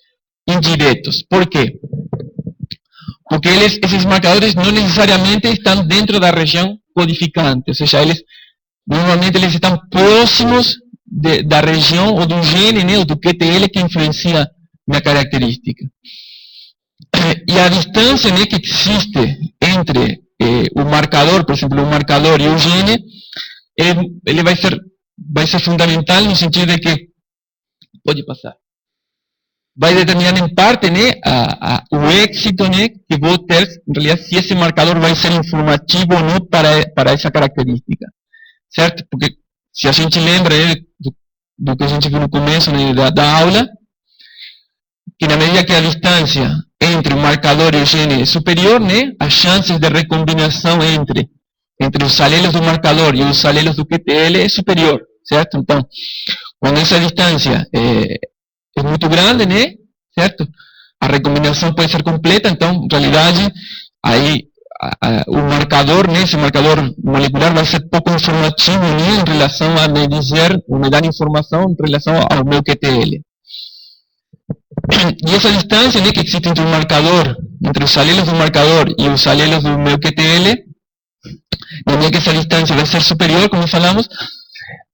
indiretos. Por quê? Porque esses marcadores não necessariamente estão dentro da região codificante, ou seja, normalmente eles estão próximos da região ou do gene, né, ou do QTL que influencia na característica. E a distância, né, que existe entre o marcador, por exemplo, o marcador e o gene, ele vai ser fundamental no sentido de que, pode passar, vai determinar em parte, né, o êxito, né, que vou ter, em realidade, se esse marcador vai ser informativo ou não para essa característica, certo? Porque se a gente lembra do que a gente viu no começo, né, da aula, que na medida que a distância entre o marcador e o gene é superior, né, as chances de recombinação entre os alelos do marcador e os alelos do QTL é superior, certo? Então, quando essa distância é muito grande, né, certo? A recombinação pode ser completa, então, em realidade, aí o marcador, né, esse marcador molecular vai ser pouco informativo, né, em relação a me dizer, me dar informação em relação ao meu QTL. E essa distância, né, que existe entre o marcador, entre os alelos do marcador e os alelos do meu QTL, na medida que essa distância vai ser superior, como falamos,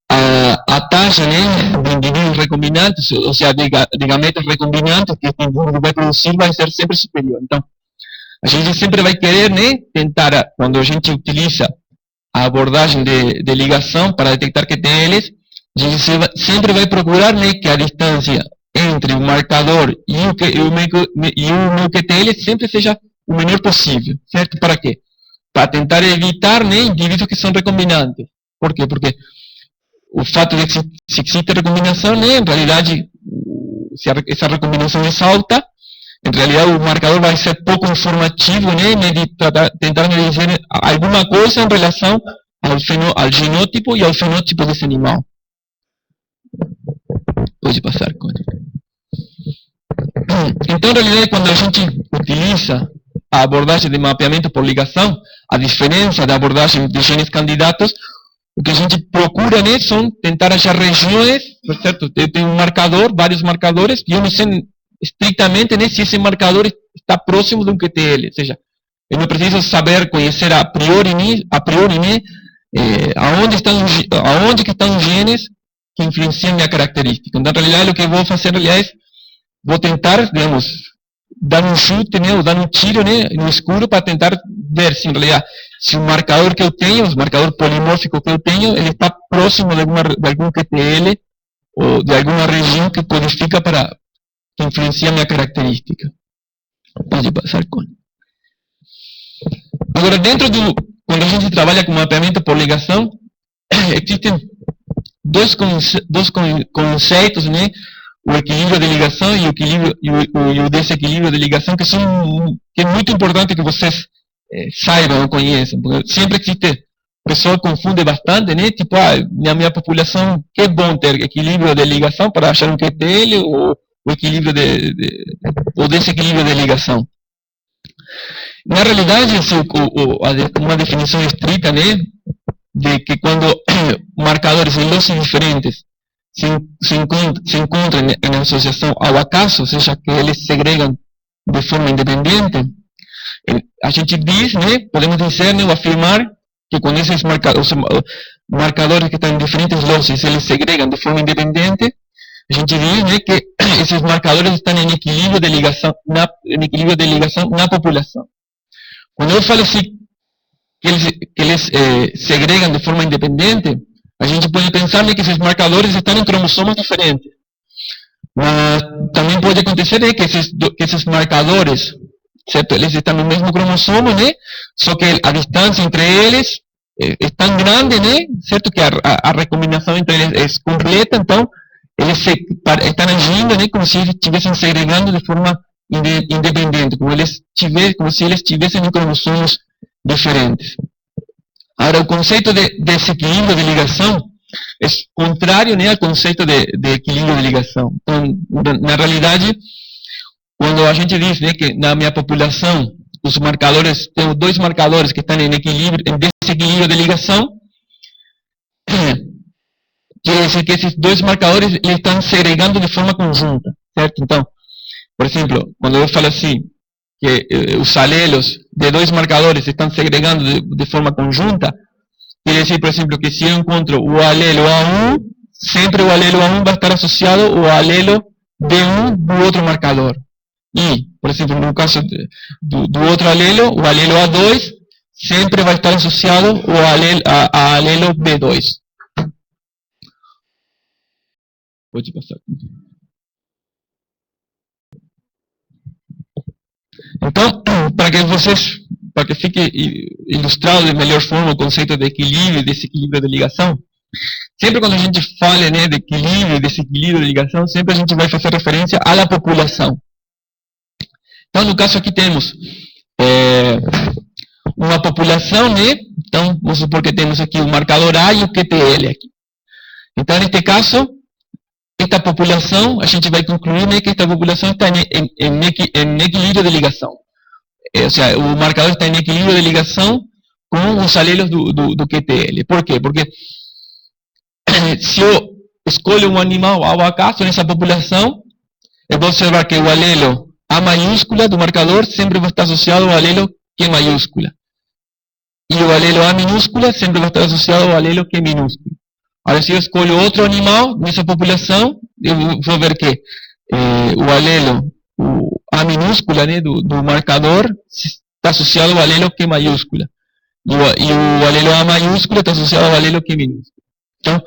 a taxa, né, de indivíduos recombinantes, ou seja, de gametas recombinantes que este indivíduo vai produzir, vai ser sempre superior. Então, a gente sempre vai querer, né, tentar, quando a gente utiliza a abordagem de ligação para detectar QTLs, a gente sempre vai procurar, né, que a distância entre o marcador e o meu QTL sempre seja o menor possível, certo? Para quê? Para tentar evitar, né, indivíduos que são recombinantes. Por quê? Porque o fato de que se existe recombinação, né, em realidade, se essa recombinação é alta, em realidade o marcador vai ser pouco informativo, né, tentar me dizer alguma coisa em relação ao genótipo e ao fenótipo desse animal. Pode passar, Cone. Então, em realidade, quando a gente utiliza a abordagem de mapeamento por ligação, a diferença da abordagem de genes candidatos, o que a gente procura, né, são tentar achar regiões, certo? Tem um marcador, vários marcadores, e eu não sei estritamente, né, se esse marcador está próximo de um QTL, ou seja, eu não preciso saber, conhecer a priori, né, aonde que estão os genes que influenciam minha característica. Então, na realidade, o que eu vou fazer, aliás, vou tentar, digamos, dar um chute, né, ou dar um tiro, né, no escuro para tentar ver se, em realidade, se o marcador que eu tenho, o marcador polimórfico que eu tenho, ele está próximo de algum QTL ou de alguma região que codifica que influencia a minha característica. Pode passar, com. Agora, quando a gente trabalha com mapeamento por ligação, existem dois conceitos, né? O equilíbrio de ligação e o desequilíbrio de ligação, que é muito importante que vocês saibam ou conheçam, porque sempre existe, o pessoal confunde bastante, né? Tipo, na minha população, que é bom ter equilíbrio de ligação para achar um QTL ou o equilíbrio o desequilíbrio de ligação. Na realidade, uma definição estrita, né, de que quando marcadores em losses diferentes se encontram em associação ao acaso, ou seja, que eles segregam de forma independente, a gente diz, né, podemos dizer, né, ou afirmar que quando esses marcadores que estão em diferentes losses, eles segregam de forma independente, a gente diz, né, que esses marcadores estão em equilíbrio de ligação na população. Quando eu falo assim, que eles segregam de forma independente, a gente pode pensar, né, que esses marcadores estão em cromossomos diferentes. Mas também pode acontecer, né, que esses marcadores, certo, eles estão no mesmo cromossomo, né, só que a distância entre eles é tão grande, né? Certo que a recombinação entre eles é completa, então eles estão agindo, né, como se eles estivessem segregando de forma independente, como se eles tivessem cromossomos diferentes. Agora, o conceito de desequilíbrio de ligação é contrário, né, ao conceito de equilíbrio de ligação. Então, na realidade, quando a gente diz, né, que na minha população os marcadores, tenho 2 marcadores que estão em desequilíbrio de ligação, quer dizer que esses 2 marcadores eles estão segregando de forma conjunta, certo? Então, por exemplo, quando eu falo assim, que os alelos de 2 marcadores estão segregando de forma conjunta, quer dizer, por exemplo, que se eu encontro o alelo A1, sempre o alelo A1 vai estar associado ao alelo B1 do outro marcador. E, por exemplo, no caso do outro alelo, o alelo A2 sempre vai estar associado ao alelo B2. Pode passar. Então, para que fique ilustrado de melhor forma o conceito de equilíbrio e desequilíbrio de ligação, sempre quando a gente fala, né, de equilíbrio e desequilíbrio de ligação, sempre a gente vai fazer referência à população. Então, no caso aqui temos uma população, né? Então, vamos supor que temos aqui o marcador A e o QTL aqui. Então, neste caso, esta população, a gente vai concluir, né, que esta população está em equilíbrio de ligação. Ou seja, o marcador está em equilíbrio de ligação com os alelos do QTL. Por quê? Porque se eu escolho um animal ao acaso nessa população, eu vou observar que o alelo A maiúscula do marcador sempre vai estar associado ao alelo Q maiúscula. E o alelo A minúscula sempre vai estar associado ao alelo Q minúscula. Agora, se eu escolho outro animal nessa população, eu vou ver que o alelo A minúscula, né, do marcador está associado ao alelo Q maiúscula. E o alelo A maiúscula está associado ao alelo Q minúscula. Então,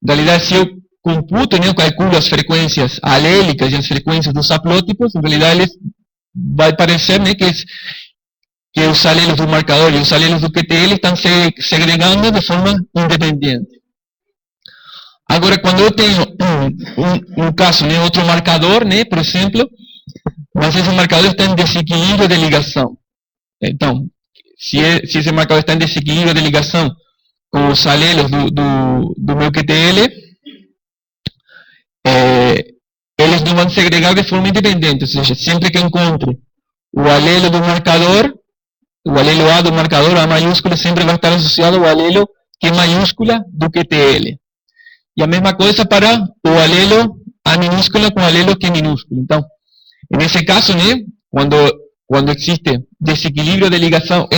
na realidade, se eu computo, né, eu calculo as frequências alélicas e as frequências dos haplótipos, em realidade, vai parecer, né, que os alelos do marcador e os alelos do QTL estão se segregando de forma independente. Agora, quando eu tenho um caso, né, outro marcador, né, por exemplo, mas esse marcador está em desequilíbrio de ligação. Então, se esse marcador está em desequilíbrio de ligação com os alelos do meu QTL, eles não vão segregar de forma independente. Ou seja, sempre que eu encontre o alelo do marcador, o alelo A do marcador, A maiúscula, sempre vai estar associado ao alelo Q maiúscula do QTL. E a mesma coisa para o alelo A minúscula com o alelo Q minúsculo. Então, nesse caso, né, quando existe desequilíbrio de ligação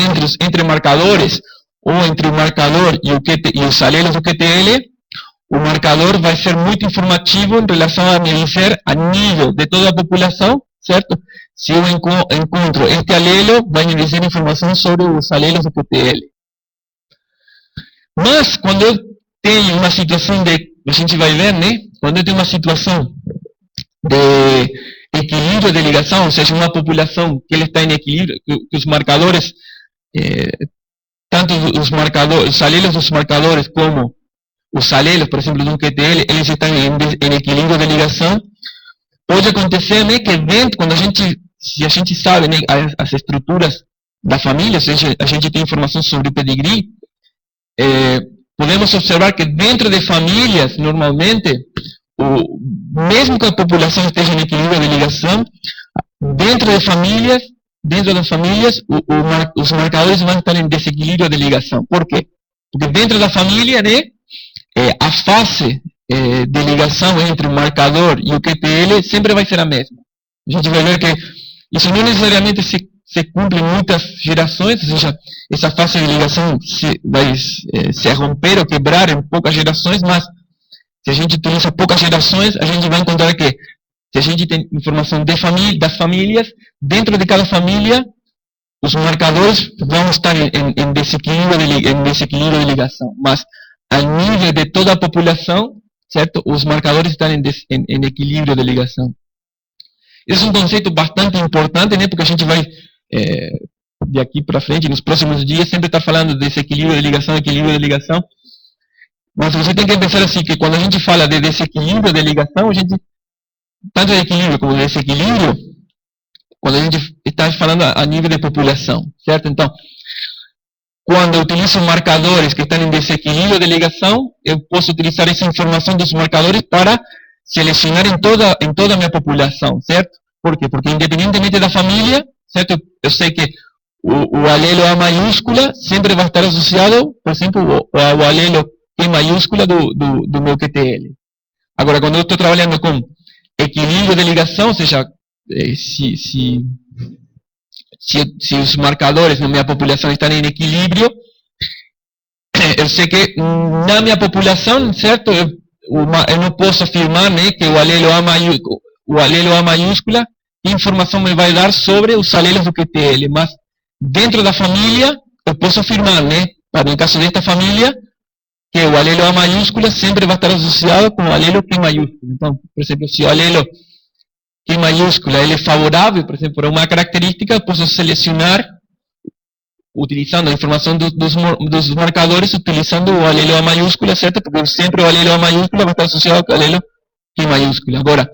entre marcadores, ou entre o marcador e os alelos do QTL, o marcador vai ser muito informativo em relação a me dizer a nível de toda a população, certo? Se eu encontro este alelo, vai me dizer informação sobre os alelos do QTL. Mas, quando eu tenho uma situação a gente vai ver, né? Quando eu tenho uma situação de equilíbrio de ligação, ou seja, uma população que ele está em equilíbrio, que os marcadores, tanto os alelos dos marcadores como os alelos, por exemplo, de um QTL, eles estão em equilíbrio de ligação, pode acontecer, né, que dentro, se a gente sabe, né, as estruturas da família, ou seja, a gente tem informação sobre o pedigree, podemos observar que dentro de famílias, normalmente, mesmo que a população esteja em equilíbrio de ligação, dentro das famílias, os marcadores vão estar em desequilíbrio de ligação. Por quê? Porque dentro da família, né, a fase de ligação entre o marcador e o QTL sempre vai ser a mesma. A gente vai ver que isso não necessariamente se cumpre em muitas gerações, ou seja, essa fase de ligação vai se romper ou quebrar em poucas gerações, mas se a gente utiliza poucas gerações, a gente vai encontrar que se a gente tem informação das famílias, dentro de cada família, os marcadores vão estar em desequilíbrio de ligação, mas a nível de toda a população, certo? Os marcadores estão em equilíbrio de ligação. Esse é um conceito bastante importante, né? Porque a gente vai de aqui para frente, nos próximos dias, sempre estar falando desse equilíbrio de ligação. Mas você tem que pensar assim, que quando a gente fala de desequilíbrio de ligação, a gente, tanto de equilíbrio como de desequilíbrio, quando a gente está falando a nível de população, certo? Então, quando eu utilizo marcadores que estão em desequilíbrio de ligação, eu posso utilizar essa informação dos marcadores para selecionar em toda a minha população, certo? Por quê? Porque independentemente da família, certo? Eu sei que o alelo A maiúscula sempre vai estar associado, por exemplo, ao alelo Q maiúscula do meu QTL. Agora, quando eu estou trabalhando com equilíbrio de ligação, ou seja, se os marcadores na minha população estão em equilíbrio, eu sei que na minha população, certo, eu não posso afirmar, né, que o alelo A maiúscula, que informação me vai dar sobre os alelos do QTL, mas dentro da família, eu posso afirmar, né, para no caso desta família, que o alelo A maiúscula sempre vai estar associado com o alelo Q maiúscula. Então, por exemplo, se o alelo Q maiúscula ele é favorável, por exemplo, para uma característica, eu posso selecionar, utilizando a informação dos marcadores, utilizando o alelo A maiúscula, certo? Porque sempre o alelo A maiúscula vai estar associado com o alelo Q maiúscula. Agora,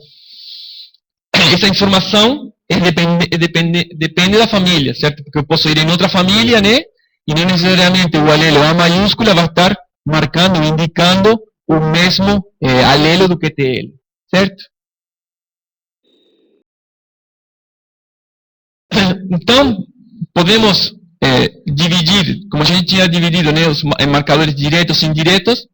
essa informação depende da família, certo? Porque eu posso ir em outra família, né? E não necessariamente o alelo A maiúscula vai estar marcando, indicando o mesmo alelo do QTL, certo? Então, podemos dividir, como a gente tinha dividido, né, os marcadores diretos e indiretos.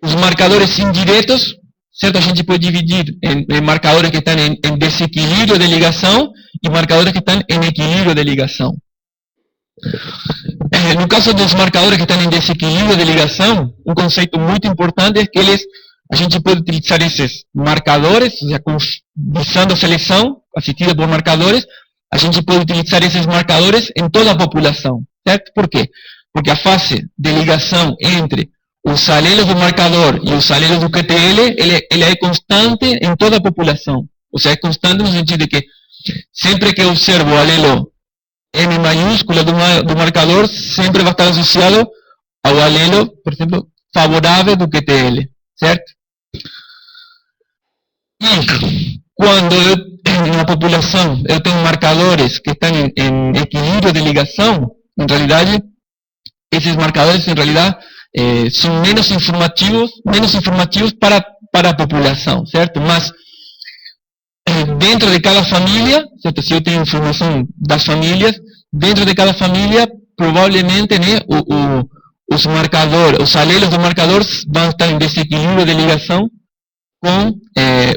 Os marcadores indiretos, certo? A gente pode dividir em marcadores que estão em desequilíbrio de ligação e marcadores que estão em equilíbrio de ligação. No caso dos marcadores que estão em desequilíbrio de ligação, um conceito muito importante é que a gente pode utilizar esses marcadores, ou seja, visando a seleção assistida por marcadores, a gente pode utilizar esses marcadores em toda a população, certo? Por quê? Porque a fase de ligação entre os alelos do marcador e os alelos do QTL, ele é constante em toda a população. Ou seja, é constante no sentido de que sempre que eu observo o alelo M maiúscula do marcador, sempre vai estar associado ao alelo, por exemplo, favorável do QTL, certo? E quando na população eu tenho marcadores que estão em equilíbrio de ligação, em realidade, esses marcadores, em realidade, são menos informativos para a população, certo? Mas, dentro de cada família, certo? Se eu tenho informação das famílias, dentro de cada família, provavelmente, né, os alelos do marcador vão estar em desequilíbrio de ligação com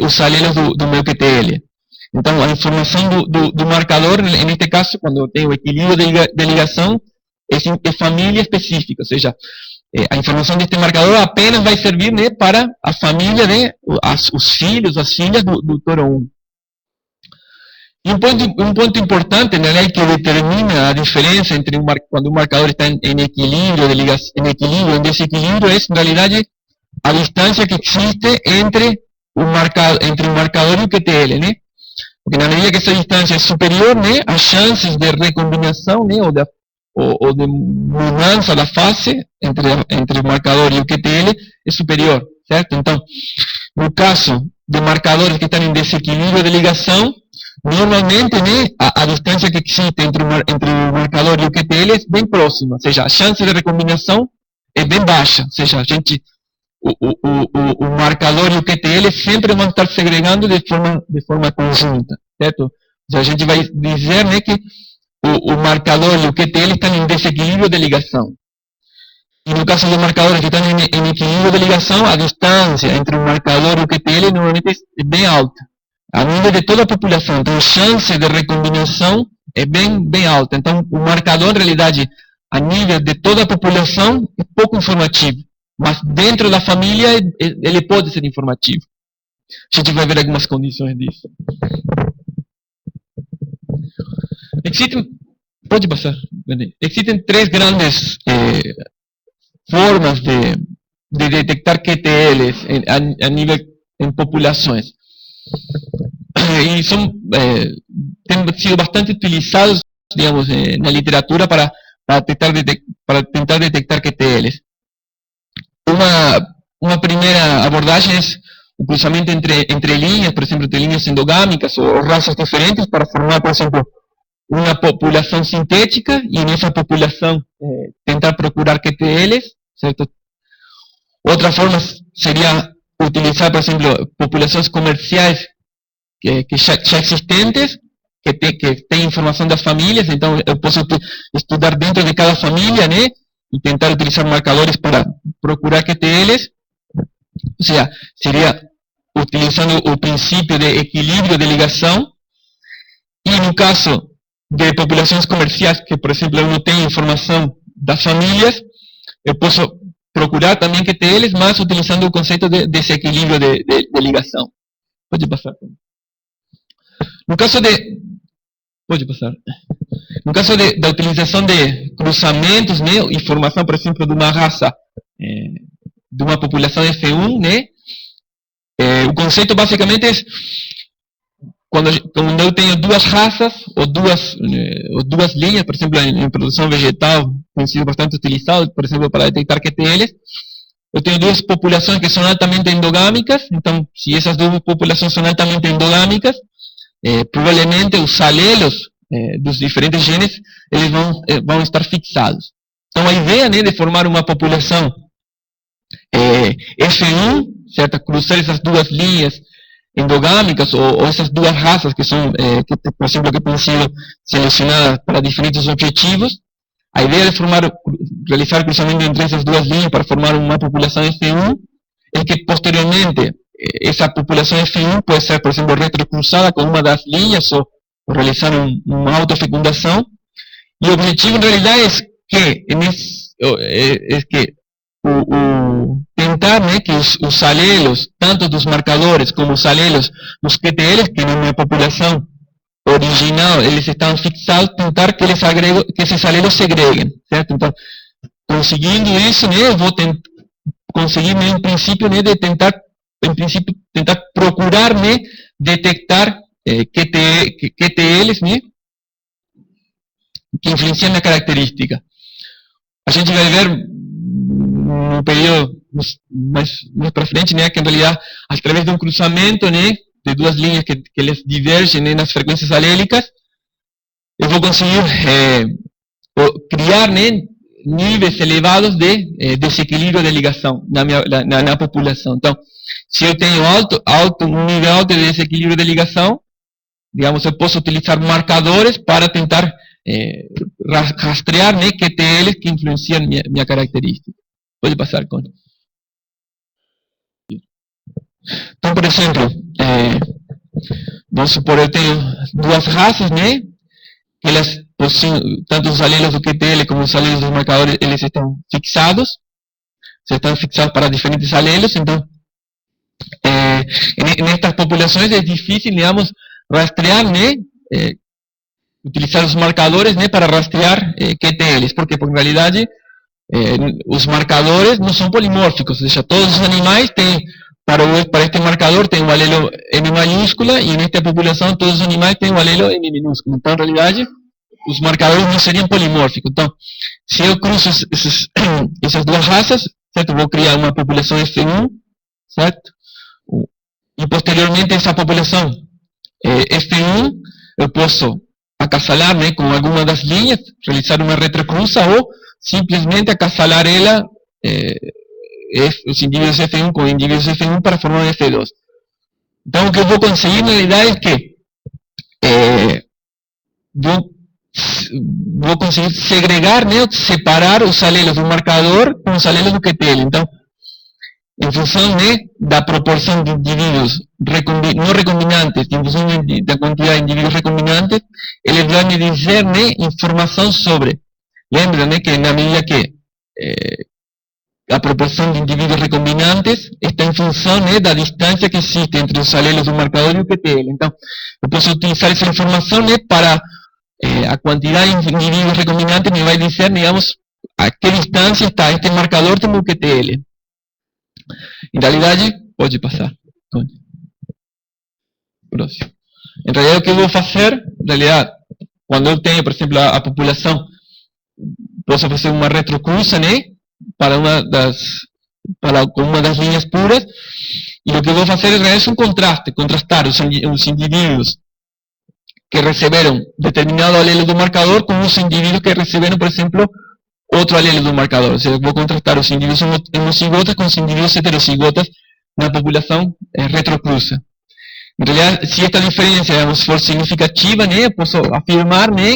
os alelos do meu QTL. Então, a informação do marcador, neste caso, quando eu tenho equilíbrio de ligação, é família específica, ou seja, a informação deste marcador apenas vai servir, né, para a família, né, os filhos, as filhas do toro 1. E um ponto importante, né, que determina a diferença entre quando o marcador está em equilíbrio, em desequilíbrio, é, em realidade, a distância que existe entre o marcador e o QTL, né? Porque na medida que essa distância é superior, né, as chances de recombinação, né, ou de mudança da fase entre o marcador e o QTL é superior, certo? Então, no caso de marcadores que estão em desequilíbrio de ligação, normalmente, né, a distância que existe entre o marcador e o QTL é bem próxima, ou seja, a chance de recombinação é bem baixa, ou seja, o marcador e o QTL sempre vão estar segregando de forma conjunta, certo? Então, a gente vai dizer, né, que o marcador e o QTL estão em desequilíbrio de ligação. E no caso dos marcadores que estão em equilíbrio de ligação, a distância entre o marcador e o QTL normalmente é bem alta, a nível de toda a população. Então, a chance de recombinação é bem alta. Então, o marcador, em realidade, a nível de toda a população, é pouco informativo. Mas dentro da família, ele pode ser informativo. A gente vai ver algumas condições disso. Pode passar. Existem três grandes formas de detectar QTLs a nível em populações. E têm sido bastante utilizados digamos, na literatura para tentar detectar QTLs. Uma primeira abordagem é o cruzamento entre linhas, por exemplo, entre linhas endogámicas ou raças diferentes para formar, por exemplo, uma população sintética e nessa população tentar procurar QTLs, certo? Outra forma seria utilizar, por exemplo, populações comerciais que já existentes, que tem informação das famílias, então eu posso estudar dentro de cada família, né, e tentar utilizar marcadores para procurar QTLs, ou seja, seria utilizando o princípio de equilíbrio de ligação, e no caso de populações comerciais, que por exemplo eu não tenho informação das famílias, eu posso procurar também QTLs, mas utilizando o conceito de desequilíbrio de ligação. Pode passar. No caso da utilização de cruzamentos, né, e formação, por exemplo, de uma raça, de uma população F1, né, o conceito basicamente é quando eu tenho duas raças ou duas linhas, por exemplo, em produção vegetal, tem sido bastante utilizado, por exemplo, para detectar QTLs. Eu tenho duas populações que são altamente endogâmicas, então, se essas duas populações são altamente endogâmicas, provavelmente os alelos dos diferentes genes eles vão estar fixados. Então, a ideia, né, de formar uma população F1, certo? Cruzar essas duas linhas endogâmicas ou essas duas raças que são, por exemplo, que podem ser selecionadas para diferentes objetivos. A ideia de realizar cruzamento entre essas duas linhas para formar uma população F1 é que posteriormente essa população F1 pode ser, por exemplo, retrocruzada com uma das linhas ou realizar uma autofecundação. E o objetivo, em realidade, é que tentar, né, que os alelos, tanto dos marcadores como os alelos dos QTLs, que na minha população original eles estão fixados, tentar que esses alelos segreguem, certo? Então, conseguindo isso, né, eu vou conseguir, né, em princípio, né, de tentar procurar, né, detectar QTLs, né, que influenciam na característica. A gente vai ver no período mais para frente, né, que em realidade, através de um cruzamento, né, de duas linhas que eles divergem, né, nas frequências alélicas, eu vou conseguir criar, né, níveis elevados de desequilíbrio de ligação na população. Então, se eu tenho um nível alto de desequilíbrio de ligação, digamos, eu posso utilizar marcadores para tentar rastrear, né, QTLs que influenciam minha característica. Pode passar, Conde. Então, por exemplo, vamos supor, eu tenho duas raças, né? Elas possuem, tanto os alelos do QTL como os alelos dos marcadores, eles estão fixados. Estão fixados para diferentes alelos, então, nestas populações é difícil, digamos, rastrear, né? Utilizar os marcadores, né, para rastrear QTLs. Por quê? Porque, em realidade, os marcadores não são polimórficos, ou seja, todos os animais têm, para este marcador tem um alelo M maiúscula e nesta população todos os animais têm um alelo M minúsculo. Então, em realidade, os marcadores não seriam polimórficos. Então, se eu cruzo essas duas raças, certo? Vou criar uma população F1, certo? E posteriormente essa população F1 eu posso acasalar, né, com alguma das linhas, realizar uma retrocruza ou simplesmente acasalar ela, os indivíduos F1 com indivíduos F1 para formar um F2. Então, o que eu vou conseguir na realidade é que vou conseguir segregar, né, separar os alelos do marcador com os alelos do QTL. Então, em função, né, da proporção de indivíduos não recombinantes, em função da quantidade de indivíduos recombinantes, eles vão me dizer, né, informação sobre. Lembra, né, que na medida que a proporção de indivíduos recombinantes está em função, né, da distância que existe entre os alelos do marcador e o QTL. Então, eu posso utilizar essa informação, né, para a quantidade de indivíduos recombinantes me vai dizer, digamos, a que distância está este marcador do QTL. Em realidade, pode passar. Próximo. Em realidade, o que eu vou fazer, em realidade, quando eu tenho, por exemplo, a população, posso fazer uma retrocruza, né, com uma das linhas puras, e o que eu vou fazer é um contraste, contrastar os indivíduos que receberam determinado alelo do marcador com os indivíduos que receberam, por exemplo, outro alelo do marcador. Ou seja, eu vou contrastar os indivíduos homocigotas com os indivíduos heterocigotas na população retrocruza. Em realidade, se esta diferença, digamos, for significativa, né, eu posso afirmar, né,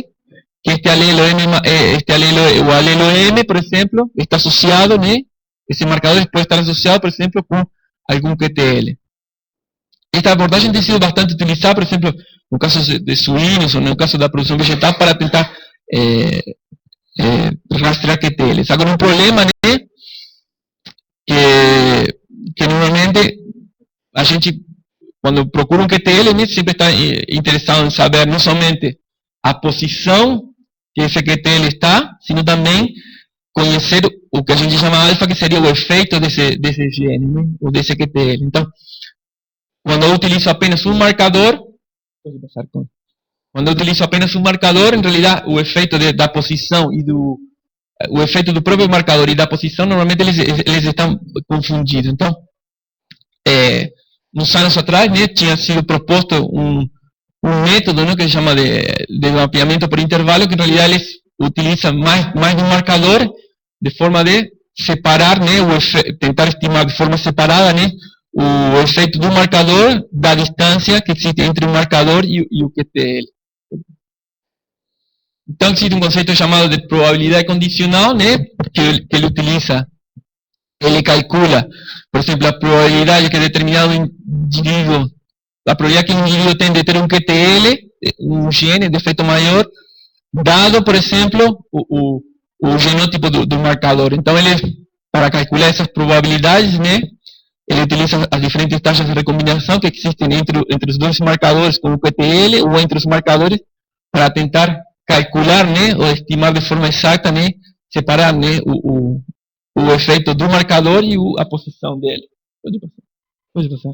que este alelo o alelo M, por exemplo, está associado, né, esse marcador pode estar associado, por exemplo, com algum QTL. Esta abordagem tem sido bastante utilizada, por exemplo, no caso de suínos ou no caso da produção vegetal para tentar rastrear QTLs. Agora, um problema, né, que normalmente a gente, quando procura um QTL, né, sempre está interessado em saber não somente a posição que esse QTL está, sino também conhecer o que a gente chama alfa, que seria o efeito desse gene, né, ou desse QTL. Então, quando eu utilizo apenas um marcador, em realidade o efeito da posição e o efeito do próprio marcador e da posição, normalmente eles estão confundidos. Então, uns anos atrás, né, tinha sido proposto um método, né, que se chama de mapeamento por intervalo, que em realidade eles utilizam mais de um marcador de forma de separar, né, tentar estimar de forma separada, né, o efeito do marcador da distância que existe entre o marcador e o QTL. Então existe um conceito chamado de probabilidade condicional, né, que ele utiliza. Ele calcula, por exemplo, a probabilidade que determinado indivíduo, a probabilidade que um indivíduo tem de ter um QTL, um gene de efeito maior, dado, por exemplo, o genótipo do marcador. Então, ele, para calcular essas probabilidades, né, ele utiliza as diferentes taxas de recombinação que existem entre os dois marcadores com o QTL ou entre os marcadores para tentar calcular, né, ou estimar de forma exata, né, separar, né, o efeito do marcador e a posição dele. Pode passar.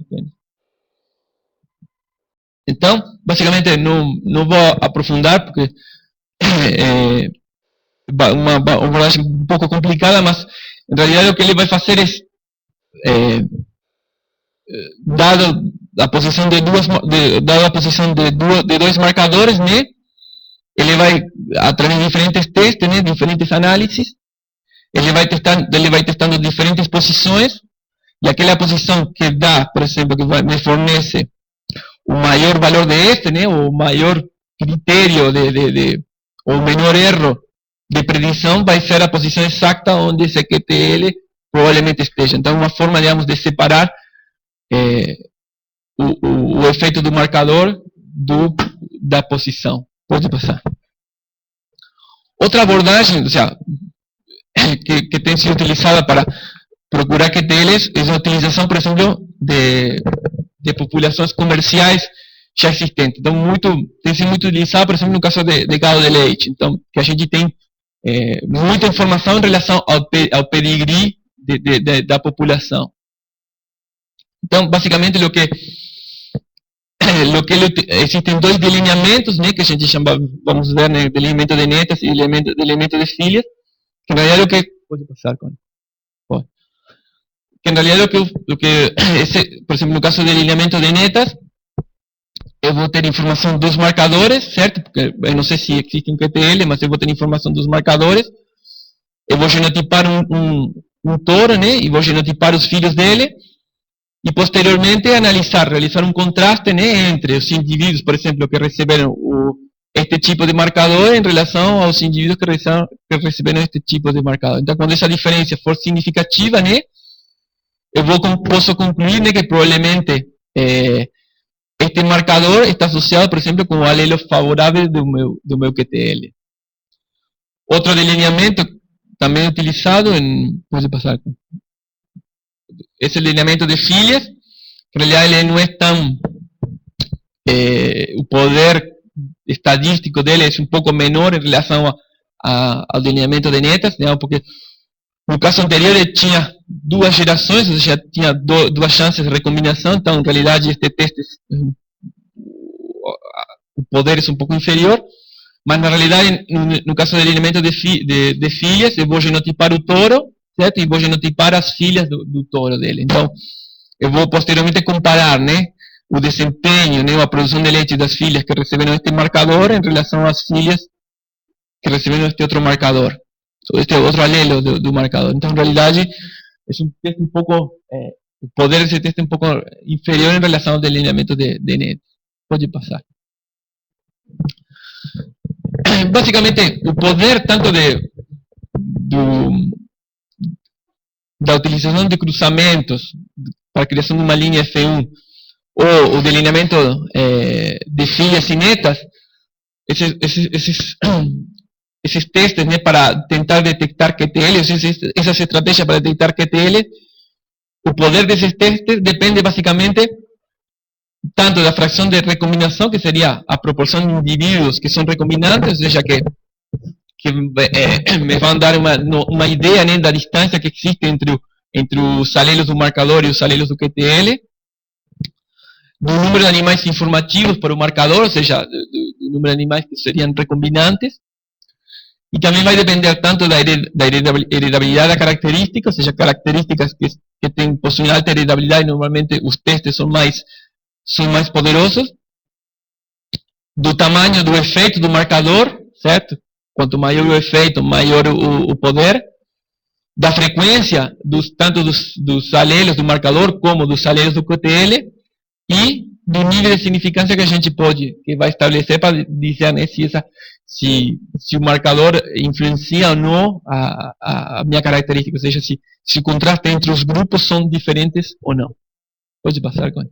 Então, basicamente, não vou aprofundar, porque é uma abordagem um pouco complicada, mas, em realidade, o que ele vai fazer é dado a posição de dois marcadores, né, ele vai, através de diferentes testes, né, diferentes análises, ele vai testando diferentes posições, e aquela posição que dá, por exemplo, que me fornece o maior valor de este, né, o maior critério ou o menor erro de predição vai ser a posição exata onde esse QTL provavelmente esteja. Então, uma forma, digamos, de separar o efeito do marcador da posição. Pode passar. Outra abordagem, ou seja, que tem sido utilizada para procurar QTLs é a utilização, por exemplo, de populações comerciais já existentes. Então, tem sido muito utilizada, por exemplo, no caso de gado de leite. Então, que a gente tem muita informação em relação ao pedigree da população. Então, basicamente, existem dois delineamentos, né, que a gente chama, vamos ver, né, delineamento de netas e delineamento de filhas, que em realidade pode passar, pode. Que em realidade por exemplo, no caso do delineamento de netas, eu vou ter informação dos marcadores, certo? Porque eu não sei se existe um QTL, mas eu vou ter informação dos marcadores. Eu vou genotipar um touro, né, e vou genotipar os filhos dele, e posteriormente realizar um contraste, né, entre os indivíduos, por exemplo, que receberam este tipo de marcador em relação aos indivíduos que receberam este tipo de marcador. Então, quando essa diferença for significativa, né, eu posso concluir, né, que provavelmente este marcador está associado, por exemplo, com o alelo favorável do meu QTL. Outro delineamento também utilizado pode passar. Esse delineamento de filhas, que em realidade ele não é tão, o poder estadístico dele é um pouco menor em relação ao delineamento de netas, né, porque no caso anterior ele tinha duas gerações, ou seja, tinha duas chances de recombinação, então em realidade este teste, o poder é um pouco inferior. mas na realidade, no caso do alinhamento de filhas, eu vou genotipar o touro, certo? E vou genotipar as filhas do touro dele. Então, eu vou posteriormente comparar, né, o desempenho, né, a produção de leite das filhas que receberam este marcador em relação às filhas que receberam este outro marcador, este outro alelo do marcador. Então, em realidade, é um teste um pouco, o poder desse teste é um pouco inferior em relação ao delineamento de NET. Pode passar. Basicamente, o poder tanto da utilização de cruzamentos para a criação de uma linha F1 ou o delineamento de filhas e netas, esses testes, né, para tentar detectar QTL, essas estratégias para detectar QTL, o poder desses testes depende basicamente tanto da fração de recombinação, que seria a proporção de indivíduos que são recombinantes, ou seja, que me vão dar uma ideia, né, da distância que existe entre os alelos do marcador e os alelos do QTL, do número de animais informativos para o marcador, ou seja, do número de animais que seriam recombinantes, e também vai depender tanto da heredabilidade da característica, ou seja, características que possuem alta heredabilidade, normalmente os testes são mais poderosos, do tamanho do efeito do marcador, certo? Quanto maior o efeito, maior o poder, da frequência tanto dos alelos do marcador como dos alelos do QTL, e do nível de significância que vai estabelecer para dizer, né, se o marcador influencia ou não a minha característica, ou seja, se o contraste entre os grupos são diferentes ou não. Pode passar, Cone.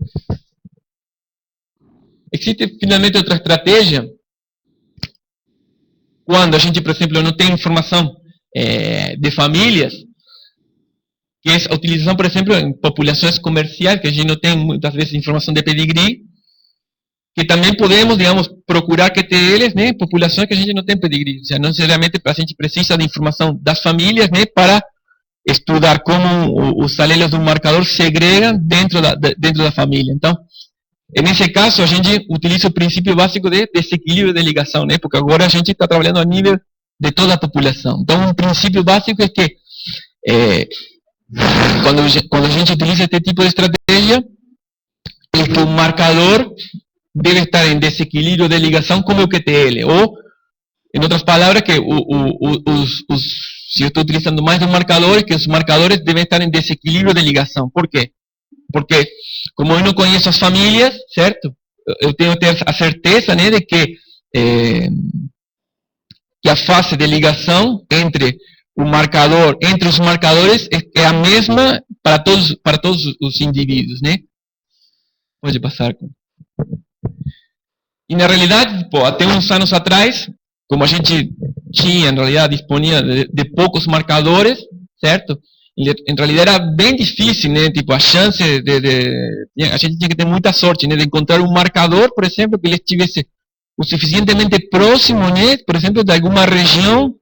Existe finalmente outra estratégia quando a gente, por exemplo, não tem informação de famílias, que é a utilização, por exemplo, em populações comerciais, que a gente não tem muitas vezes informação de pedigree, que também podemos, digamos, procurar QTLs, né, populações que a gente não tem pedigree. Ou seja, não necessariamente a gente precisa de informação das famílias, né, para estudar como os alelos do marcador segregam dentro da família. Então, nesse caso, a gente utiliza o princípio básico de desequilíbrio de ligação, né, porque agora a gente está trabalhando a nível de toda a população. Então, um princípio básico é que quando a gente utiliza este tipo de estratégia, é que o marcador deve estar em desequilíbrio de ligação como o QTL, ou, em outras palavras, que se eu estou utilizando mais um marcador, que os marcadores devem estar em desequilíbrio de ligação. Por quê? Porque, como eu não conheço as famílias, certo? Eu tenho que ter a certeza, né, de que a fase de ligação entre os marcadores é a mesma para todos os indivíduos, né? Pode passar. E na realidade, até uns anos atrás, como a gente tinha, em realidade, disponia de poucos marcadores, certo? Em realidade era bem difícil, né? Tipo, a chance a gente tinha que ter muita sorte, né? De encontrar um marcador, por exemplo, que ele estivesse o suficientemente próximo, né? Por exemplo, de alguma região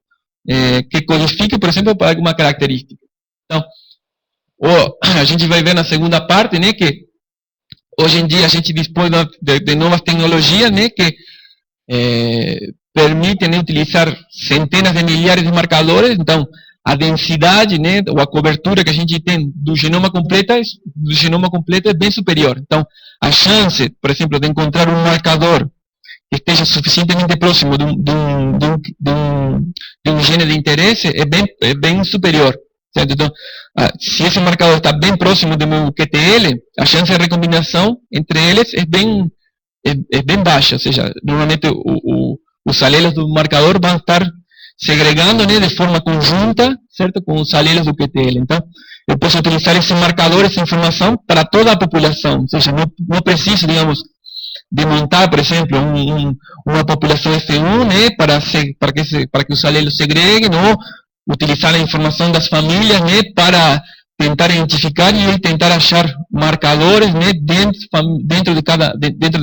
que codifique, por exemplo, para alguma característica. Então, a gente vai ver na segunda parte, né? Que hoje em dia a gente dispõe de novas tecnologias, né, que permitem, né, utilizar centenas de milhares de marcadores. Então, a densidade, né, ou a cobertura que a gente tem do genoma completo é bem superior. Então, a chance, por exemplo, de encontrar um marcador que esteja suficientemente próximo de um gene de interesse é bem superior. Certo? Então, se esse marcador está bem próximo do meu QTL, a chance de recombinação entre eles é bem baixa. Ou seja, normalmente os alelos do marcador vão estar segregando, né, de forma conjunta, certo, com os alelos do QTL. Então, eu posso utilizar esse marcador, essa informação, para toda a população. Ou seja, não preciso, digamos, de montar, por exemplo, uma população F1, né, para que os alelos segreguem, ou utilizar a informação das famílias, né, para tentar identificar e tentar achar marcadores, né, dentro de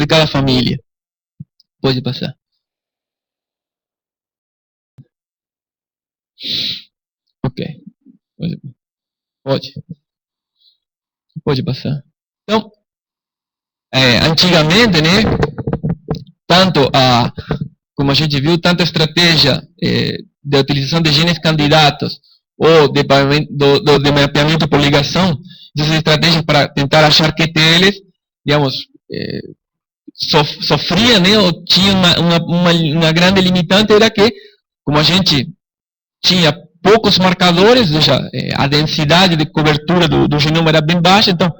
cada família. Pode passar. Ok. Pode passar. Então, antigamente, né, tanto como a gente viu, tanto a estratégia de utilização de genes candidatos ou de mapeamento por ligação, essas estratégias para tentar achar QTLs, digamos, sofria, né, ou tinha uma grande limitante, era que, como a gente tinha poucos marcadores, ou seja, a densidade de cobertura do genoma era bem baixa, então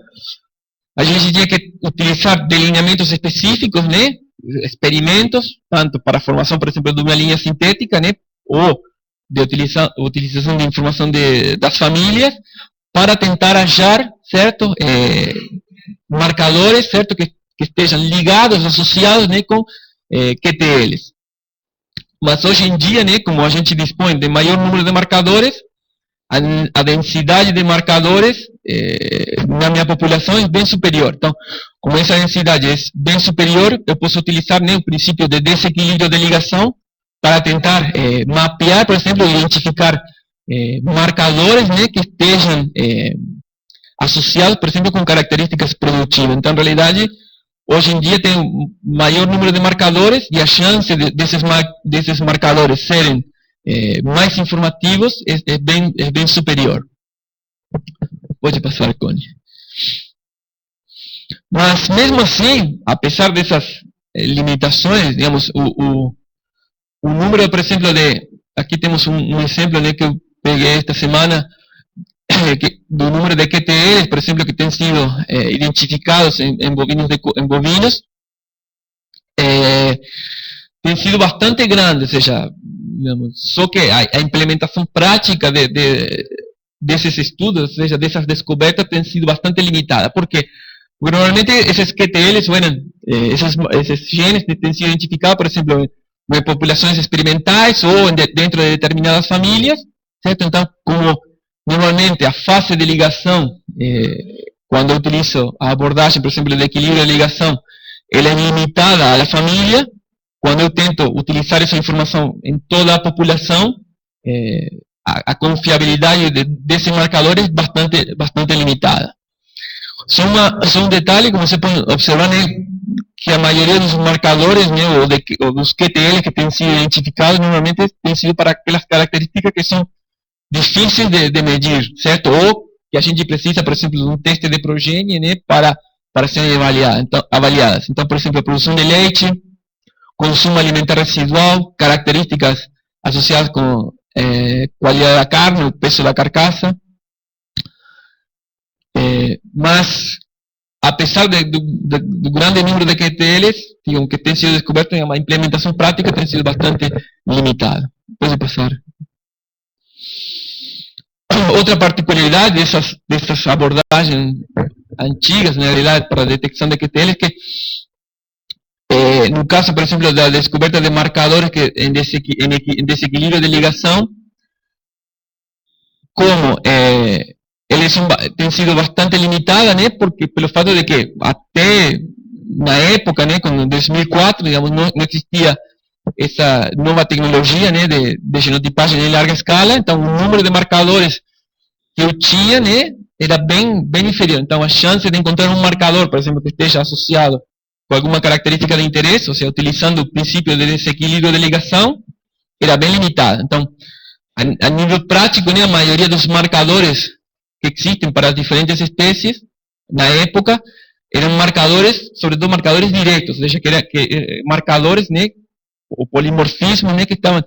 a gente tinha que utilizar delineamentos específicos, né, experimentos, tanto para a formação, por exemplo, de uma linha sintética, né, ou de utilização de informação das famílias, para tentar achar, certo, marcadores, certo, que estejam ligados, associados, né, com QTLs. Mas hoje em dia, né, como a gente dispõe de maior número de marcadores, a densidade de marcadores na minha população é bem superior. Então, como essa densidade é bem superior, eu posso utilizar, né, o princípio de desequilíbrio de ligação para tentar mapear, por exemplo, identificar marcadores, né, que estejam associados, por exemplo, com características produtivas. Então, na realidade, hoje em dia tem um maior número de marcadores e a chance desses marcadores serem mais informativos é bem superior. Pode passar, Connie. Mas, mesmo assim, apesar dessas limitações, digamos, o número, por exemplo, aqui temos um exemplo, né, que eu peguei esta semana, do número de QTLs, por exemplo, que têm sido identificados em bovinos, tem sido bastante grande, ou seja, digamos, só que a implementação prática desses estudos, ou seja, dessas descobertas, tem sido bastante limitada. Por quê? Porque normalmente esses QTLs, esses genes têm sido identificados, por exemplo, em populações experimentais ou dentro de determinadas famílias, certo? Então, como normalmente a fase de ligação, quando eu utilizo a abordagem, por exemplo, de equilíbrio de ligação, ela é limitada à família. Quando eu tento utilizar essa informação em toda a população, a confiabilidade desse marcador é bastante limitada. Só um detalhe, como você pode observar, né, que a maioria dos marcadores, né, ou dos QTL que têm sido identificados, normalmente têm sido para aquelas características que são difíceis de medir, certo? Ou que a gente precisa, por exemplo, de um teste de progênie, né, para serem avaliadas. Então, por exemplo, a produção de leite, consumo alimentar residual, características associadas com qualidade da carne, o peso da carcaça. Mas, apesar do grande número de QTLs que tem sido descoberto, a implementação prática tem sido bastante limitada. Pode passar. Outra particularidade dessas abordagens antigas, na realidade, para a detecção de QTLs, que no caso, por exemplo, da descoberta de marcadores em desequilíbrio de ligação, como eles têm sido bastante limitadas, né, porque pelo fato de que até na época, né, quando em 2004, digamos, não existia essa nova tecnologia, né, de genotipagem em larga escala, então o número de marcadores que eu tinha, né, era bem inferior. Então a chance de encontrar um marcador, por exemplo, que esteja associado com alguma característica de interesse, ou seja, utilizando o princípio de desequilíbrio de ligação, era bem limitada. Então, a nível prático, né, a maioria dos marcadores que existem para as diferentes espécies, na época, eram marcadores, sobretudo marcadores diretos, ou seja, marcadores, né, o polimorfismo, né, que estavam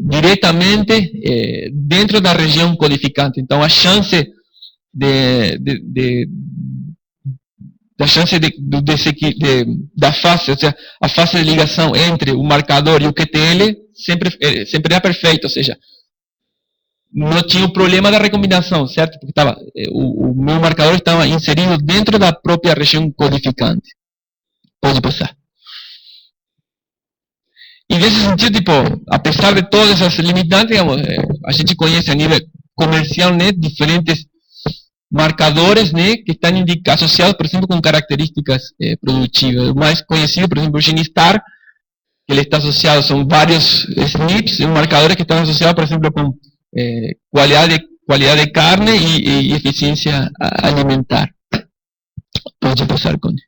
diretamente dentro da região codificante. Então, a chance da fase, ou seja, a fase de ligação entre o marcador e o QTL sempre era perfeita, ou seja, não tinha o problema da recombinação, certo? Porque o meu marcador estava inserido dentro da própria região codificante. Pode passar. E nesse sentido, tipo, apesar de todas essas limitantes, digamos, a gente conhece a nível comercial, né, diferentes marcadores, né, que estão associados, por exemplo, com características produtivas. O mais conhecido, por exemplo, o GeneStar, que ele está associado, são vários SNPs, marcadores que estão associados, por exemplo, com qualidade de carne e eficiência alimentar. Pode passar, Conde.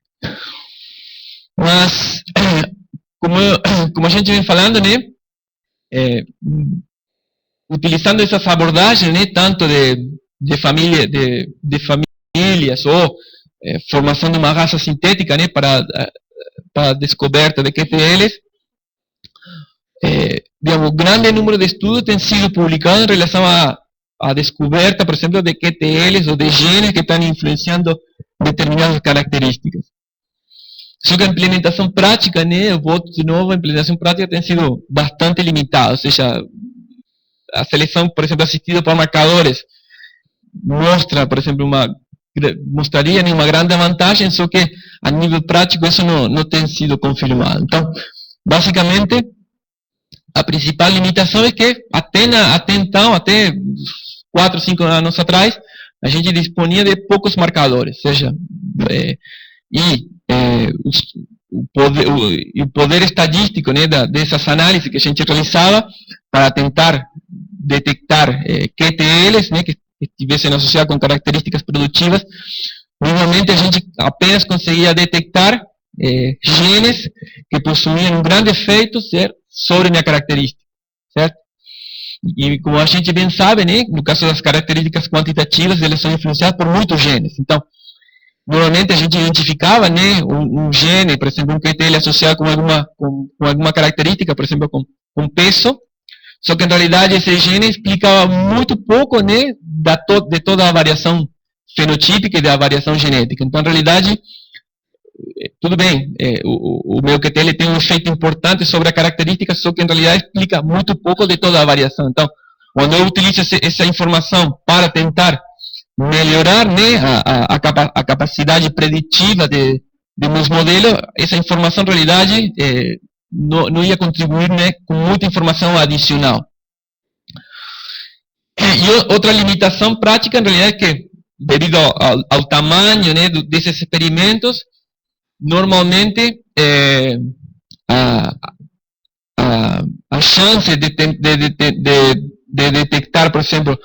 Mas como a gente vem falando, né, utilizando essas abordagens, né, tanto de famílias ou formação de uma raça sintética, né, para a descoberta de QTLs, digamos, grande número de estudos tem sido publicado em relação à descoberta, por exemplo, de QTLs ou de genes que estão influenciando determinadas características. Só que a implementação prática, né, eu volto de novo, a implementação prática tem sido bastante limitada, ou seja, a seleção, por exemplo, assistida por marcadores, mostraria uma grande vantagem, só que a nível prático isso não tem sido confirmado. Então, basicamente, a principal limitação é que até então, até 4 ou 5 anos atrás, a gente disponia de poucos marcadores, ou seja, o poder estadístico, né, dessas análises que a gente realizava para tentar detectar QTLs, né, que estivessem associados com características produtivas, normalmente a gente apenas conseguia detectar genes que possuíam um grande efeito sobre minha característica, certo? E como a gente bem sabe, né, no caso das características quantitativas, elas são influenciadas por muitos genes. Então, normalmente a gente identificava, né, um gene, por exemplo, um QTL associado com alguma característica, por exemplo, com peso, só que, em realidade, esse gene explicava muito pouco, né, de toda a variação fenotípica e da variação genética. Então, em realidade, tudo bem, o meu QTL tem um efeito importante sobre a característica, só que, em realidade, explica muito pouco de toda a variação. Então, quando eu utilizo essa informação para tentar melhorar, né, a capacidade preditiva de meus modelos, essa informação, em realidade, não ia contribuir, né, com muita informação adicional. E outra limitação prática, em realidade, é que, devido ao tamanho, né, desses experimentos, normalmente a chance de detectar, por exemplo,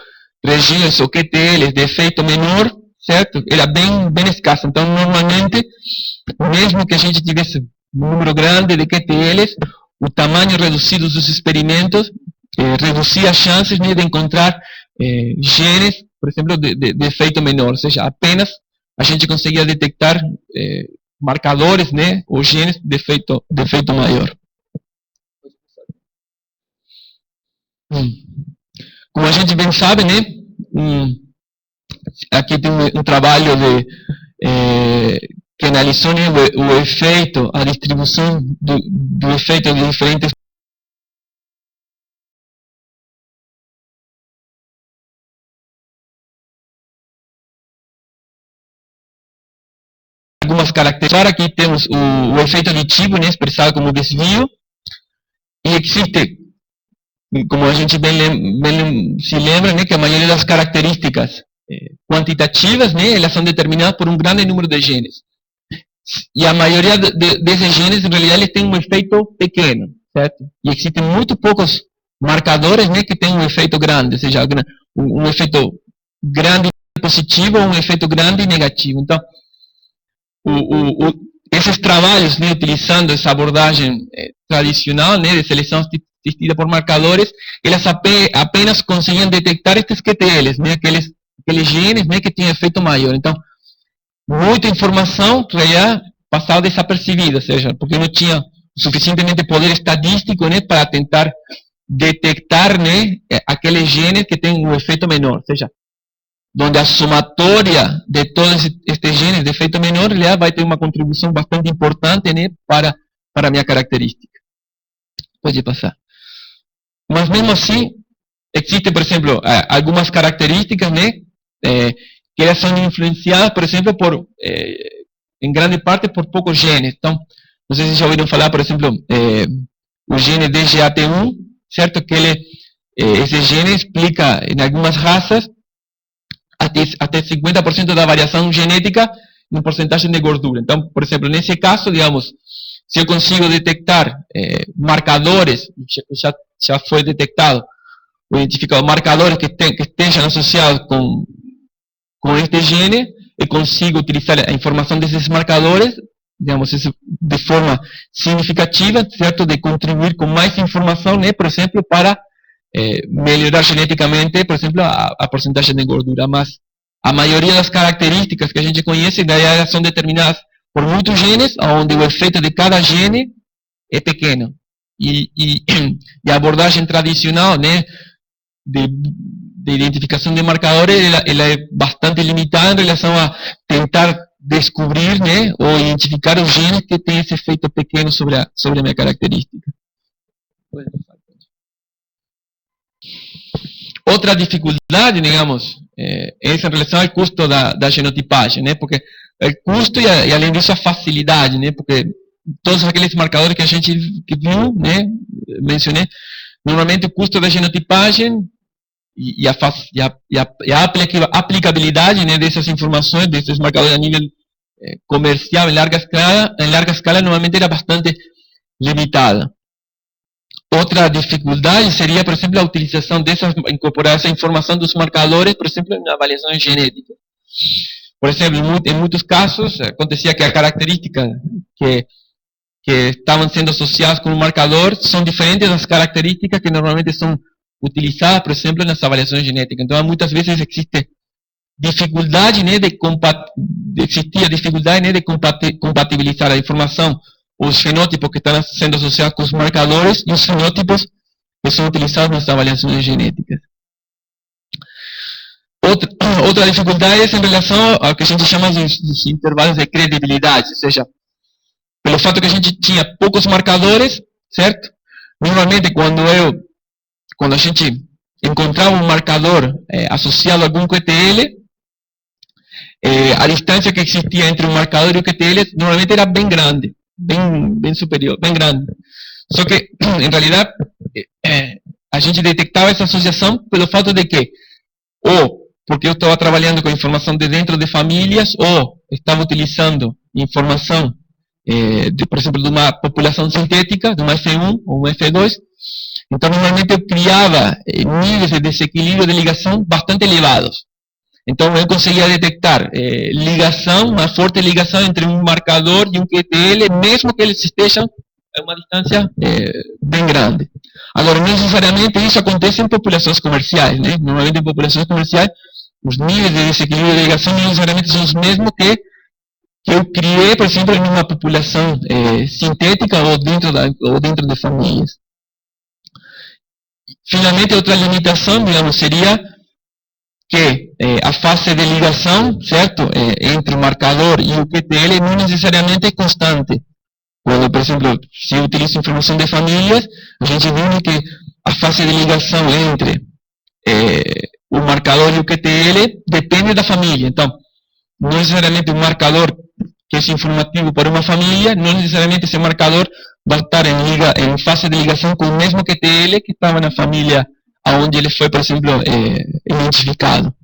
regiões ou QTLs de efeito menor, certo? Era bem escassa. Então, normalmente, mesmo que a gente tivesse um número grande de QTLs, o tamanho reduzido dos experimentos reduzia as chances, né, de encontrar genes, por exemplo, de efeito menor. Ou seja, apenas a gente conseguia detectar marcadores, né, ou genes de efeito maior. Como a gente bem sabe, né, aqui tem um trabalho que analisou, né, o efeito, a distribuição do efeito de diferentes algumas características. Aqui temos o efeito aditivo, né, expressado como desvio, e existe, como a gente bem se lembra, né, que a maioria das características quantitativas, né, elas são determinadas por um grande número de genes. E a maioria desses genes, em realidade, eles têm um efeito pequeno, certo? E existem muito poucos marcadores, né, que têm um efeito grande, ou seja, um efeito grande positivo ou um efeito grande negativo. Então, esses trabalhos, né, utilizando essa abordagem tradicional, né, de seleção assistida por marcadores, elas apenas conseguiam detectar estes QTLs, né, aqueles genes, né, que tinham efeito maior. Então, muita informação já passava desapercebida, ou seja, porque não tinha suficientemente poder estadístico, né, para tentar detectar, né, aqueles genes que têm um efeito menor, ou seja, onde a somatória de todos estes genes de efeito menor já vai ter uma contribuição bastante importante, né, para a minha característica. Pode passar. Mas mesmo assim, existem, por exemplo, algumas características, né, que elas são influenciadas, por exemplo, em grande parte por poucos genes. Então, não sei se já ouviram falar, por exemplo, o gene DGAT1, certo? Que esse gene explica, em algumas raças, até 50% da variação genética em porcentagem de gordura. Então, por exemplo, nesse caso, digamos, se eu consigo detectar marcadores, já foi detectado, ou identificado marcadores que estejam associados com este gene, eu consigo utilizar a informação desses marcadores digamos, isso de forma significativa, certo, de contribuir com mais informação, né, por exemplo, para melhorar geneticamente, por exemplo, a porcentagem de gordura. Mas a maioria das características que a gente conhece daí são determinadas por muitos genes, onde o efeito de cada gene é pequeno. E a abordagem tradicional, né, de identificação de marcadores, ela é bastante limitada em relação a tentar descobrir, né, ou identificar os genes que têm esse efeito pequeno sobre a minha característica. Outra dificuldade, digamos, é em relação ao custo da genotipagem, né, porque o custo e além disso a facilidade, né, porque todos aqueles marcadores que a gente viu, né, mencionei, normalmente o custo da genotipagem e a aplicabilidade, né, dessas informações, desses marcadores a nível comercial em larga escala normalmente era bastante limitada. Outra dificuldade seria, por exemplo, a utilização incorporar essa informação dos marcadores, por exemplo, na avaliação genética. Por exemplo, em muitos casos, acontecia que a característica que estavam sendo associadas com o marcador são diferentes das características que normalmente são utilizadas, por exemplo, nas avaliações genéticas. Então, muitas vezes existe dificuldade, né, de compatibilizar a informação, os fenótipos que estão sendo associados com os marcadores e os fenótipos que são utilizados nas avaliações genéticas. Outra dificuldade é em relação ao que a gente chama de intervalos de credibilidade, ou seja, pelo fato que a gente tinha poucos marcadores, certo? Normalmente, quando a gente encontrava um marcador associado a algum QTL, a distância que existia entre o marcador e o QTL normalmente era bem grande, bem superior, bem grande. Só que, em realidade, a gente detectava essa associação pelo fato de que, ou porque eu estava trabalhando com informação de dentro de famílias, ou estava utilizando informação, por exemplo, de uma população sintética, de uma F1 ou uma F2. Então, normalmente eu criava níveis de desequilíbrio de ligação bastante elevados. Então, eu conseguia detectar uma forte ligação entre um marcador e um QTL, mesmo que eles estejam a uma distância bem grande. Agora, não necessariamente isso acontece em populações comerciais, né? Normalmente em populações comerciais, os níveis de desequilíbrio de ligação não necessariamente são os mesmos que eu criei, por exemplo, em uma população sintética ou dentro de famílias. Finalmente, outra limitação, digamos, seria que a fase de ligação, certo, entre o marcador e o QTL não necessariamente é constante. Quando, por exemplo, se eu utilizo informação de famílias, a gente viu que a fase de ligação entre o marcador e o QTL depende da família. Então, não necessariamente um marcador que é informativo para uma família, não necessariamente esse marcador vai estar em fase de ligação com o mesmo QTL que estava na família onde ele foi, por exemplo, identificado.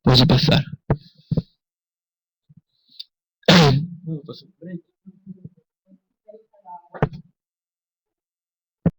Pode passar.